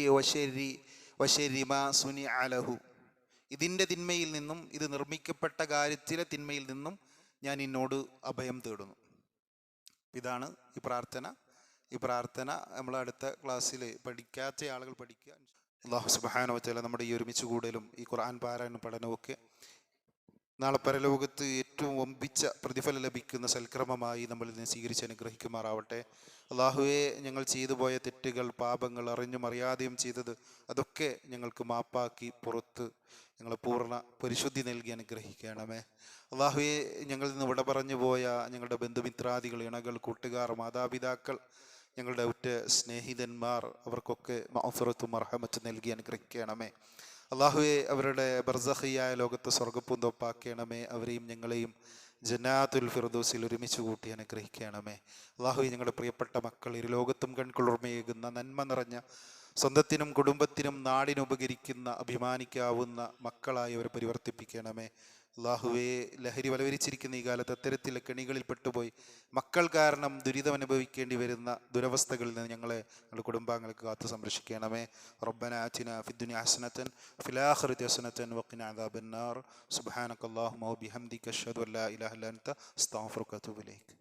വ ശർരി മാ സുനിഅ ലഹു. ഇതിൻ്റെ തിന്മയിൽ നിന്നും, ഇത് നിർമ്മിക്കപ്പെട്ട കാര്യത്തിലെ തിന്മയിൽ നിന്നും ഞാൻ നിന്നോട് അഭയം തേടുന്നു. ഇതാണ് ഈ പ്രാർത്ഥന. ഈ പ്രാർത്ഥന നമ്മൾ അടുത്ത ക്ലാസ്സിൽ പഠിക്കാത്ത ആളുകൾ പഠിക്കുക. അല്ലാഹു സുബ്ഹാനഹു വ തആല നമ്മുടെ ഈ ഒരുമിച്ച് കൂടലും ഈ ഖുർആൻ പാരായണ പഠനമൊക്കെ നാളെ പരലോകത്ത് ഏറ്റവും വമ്പിച്ച പ്രതിഫലം ലഭിക്കുന്ന സൽക്രമമായി നമ്മൾ ഇതിനെ സ്വീകരിച്ച് അനുഗ്രഹിക്കുമാറാവട്ടെ. അല്ലാഹുവേ, ഞങ്ങൾ ചെയ്തു പോയ തെറ്റുകൾ, പാപങ്ങൾ, അറിഞ്ഞും അറിയാതെയും ചെയ്തത്, അതൊക്കെ ഞങ്ങൾക്ക് മാപ്പാക്കി പുറത്ത് ഞങ്ങൾ പൂർണ്ണ പരിശുദ്ധി നൽകി അനുഗ്രഹിക്കണമേ. അല്ലാഹുവേ, ഞങ്ങളിൽ നിന്ന് വിട പറഞ്ഞു പോയ ഞങ്ങളുടെ ബന്ധുമിത്രാദികൾ, ഇണകൾ, കൂട്ടുകാർ, മാതാപിതാക്കൾ, ഞങ്ങളുടെ ഉറ്റ സ്നേഹിതന്മാർ, അവർക്കൊക്കെ മഗ്ഫിറത്തും മർഹമത്തും നൽകി അനുഗ്രഹിക്കണമേ. അല്ലാഹുവേ, അവരുടെ ബർസഖിയായ ലോകത്ത് സ്വർഗ്ഗപ്പൂന്തോപ്പാക്കണമേ. അവരെയും ഞങ്ങളെയും ജന്നാത്തുൽ ഫിർദൗസിൽ ഒരുമിച്ച് കൂട്ടി അനുഗ്രഹിക്കണമേ. അല്ലാഹുവേ, ഞങ്ങളുടെ പ്രിയപ്പെട്ട മക്കൾ ഇരുലോകത്തും കൺകുളിർമയേകുന്ന നന്മ നിറഞ്ഞ, സ്വന്തത്തിനും കുടുംബത്തിനും നാടിനും ഉപകരിക്കുന്ന, അഭിമാനിക്കാവുന്ന മക്കളായി അവരെ പരിവർത്തിപ്പിക്കണമേ. അല്ലാഹുവേ, ലഹരി വലവരിച്ചിരിക്കുന്ന ഈ കാലത്ത് അത്തരത്തിലെ കെണികളിൽ പെട്ടുപോയി മക്കൾ കാരണം ദുരിതം അനുഭവിക്കേണ്ടി വരുന്ന ദുരവസ്ഥകളിൽ നിന്ന് ഞങ്ങളുടെ കുടുംബാംഗങ്ങൾക്ക് കാത്തു സംരക്ഷിക്കണമേ. റബ്ബനാ ആതിനാ ഫിദ്ദുനിയ ഹസനതൻ വഫിൽ ആഖിറതി ഹസനതൻ വഖിനാ അദാബന്നാർ. സുബ്ഹാനക അല്ലാഹുമ്മ വബിഹംദിക അഷ്ഹദു അല്ലാ ഇലാഹ ഇല്ല അൻത അസ്തഗ്ഫിറുക വഅതൂബു ഇലൈക്.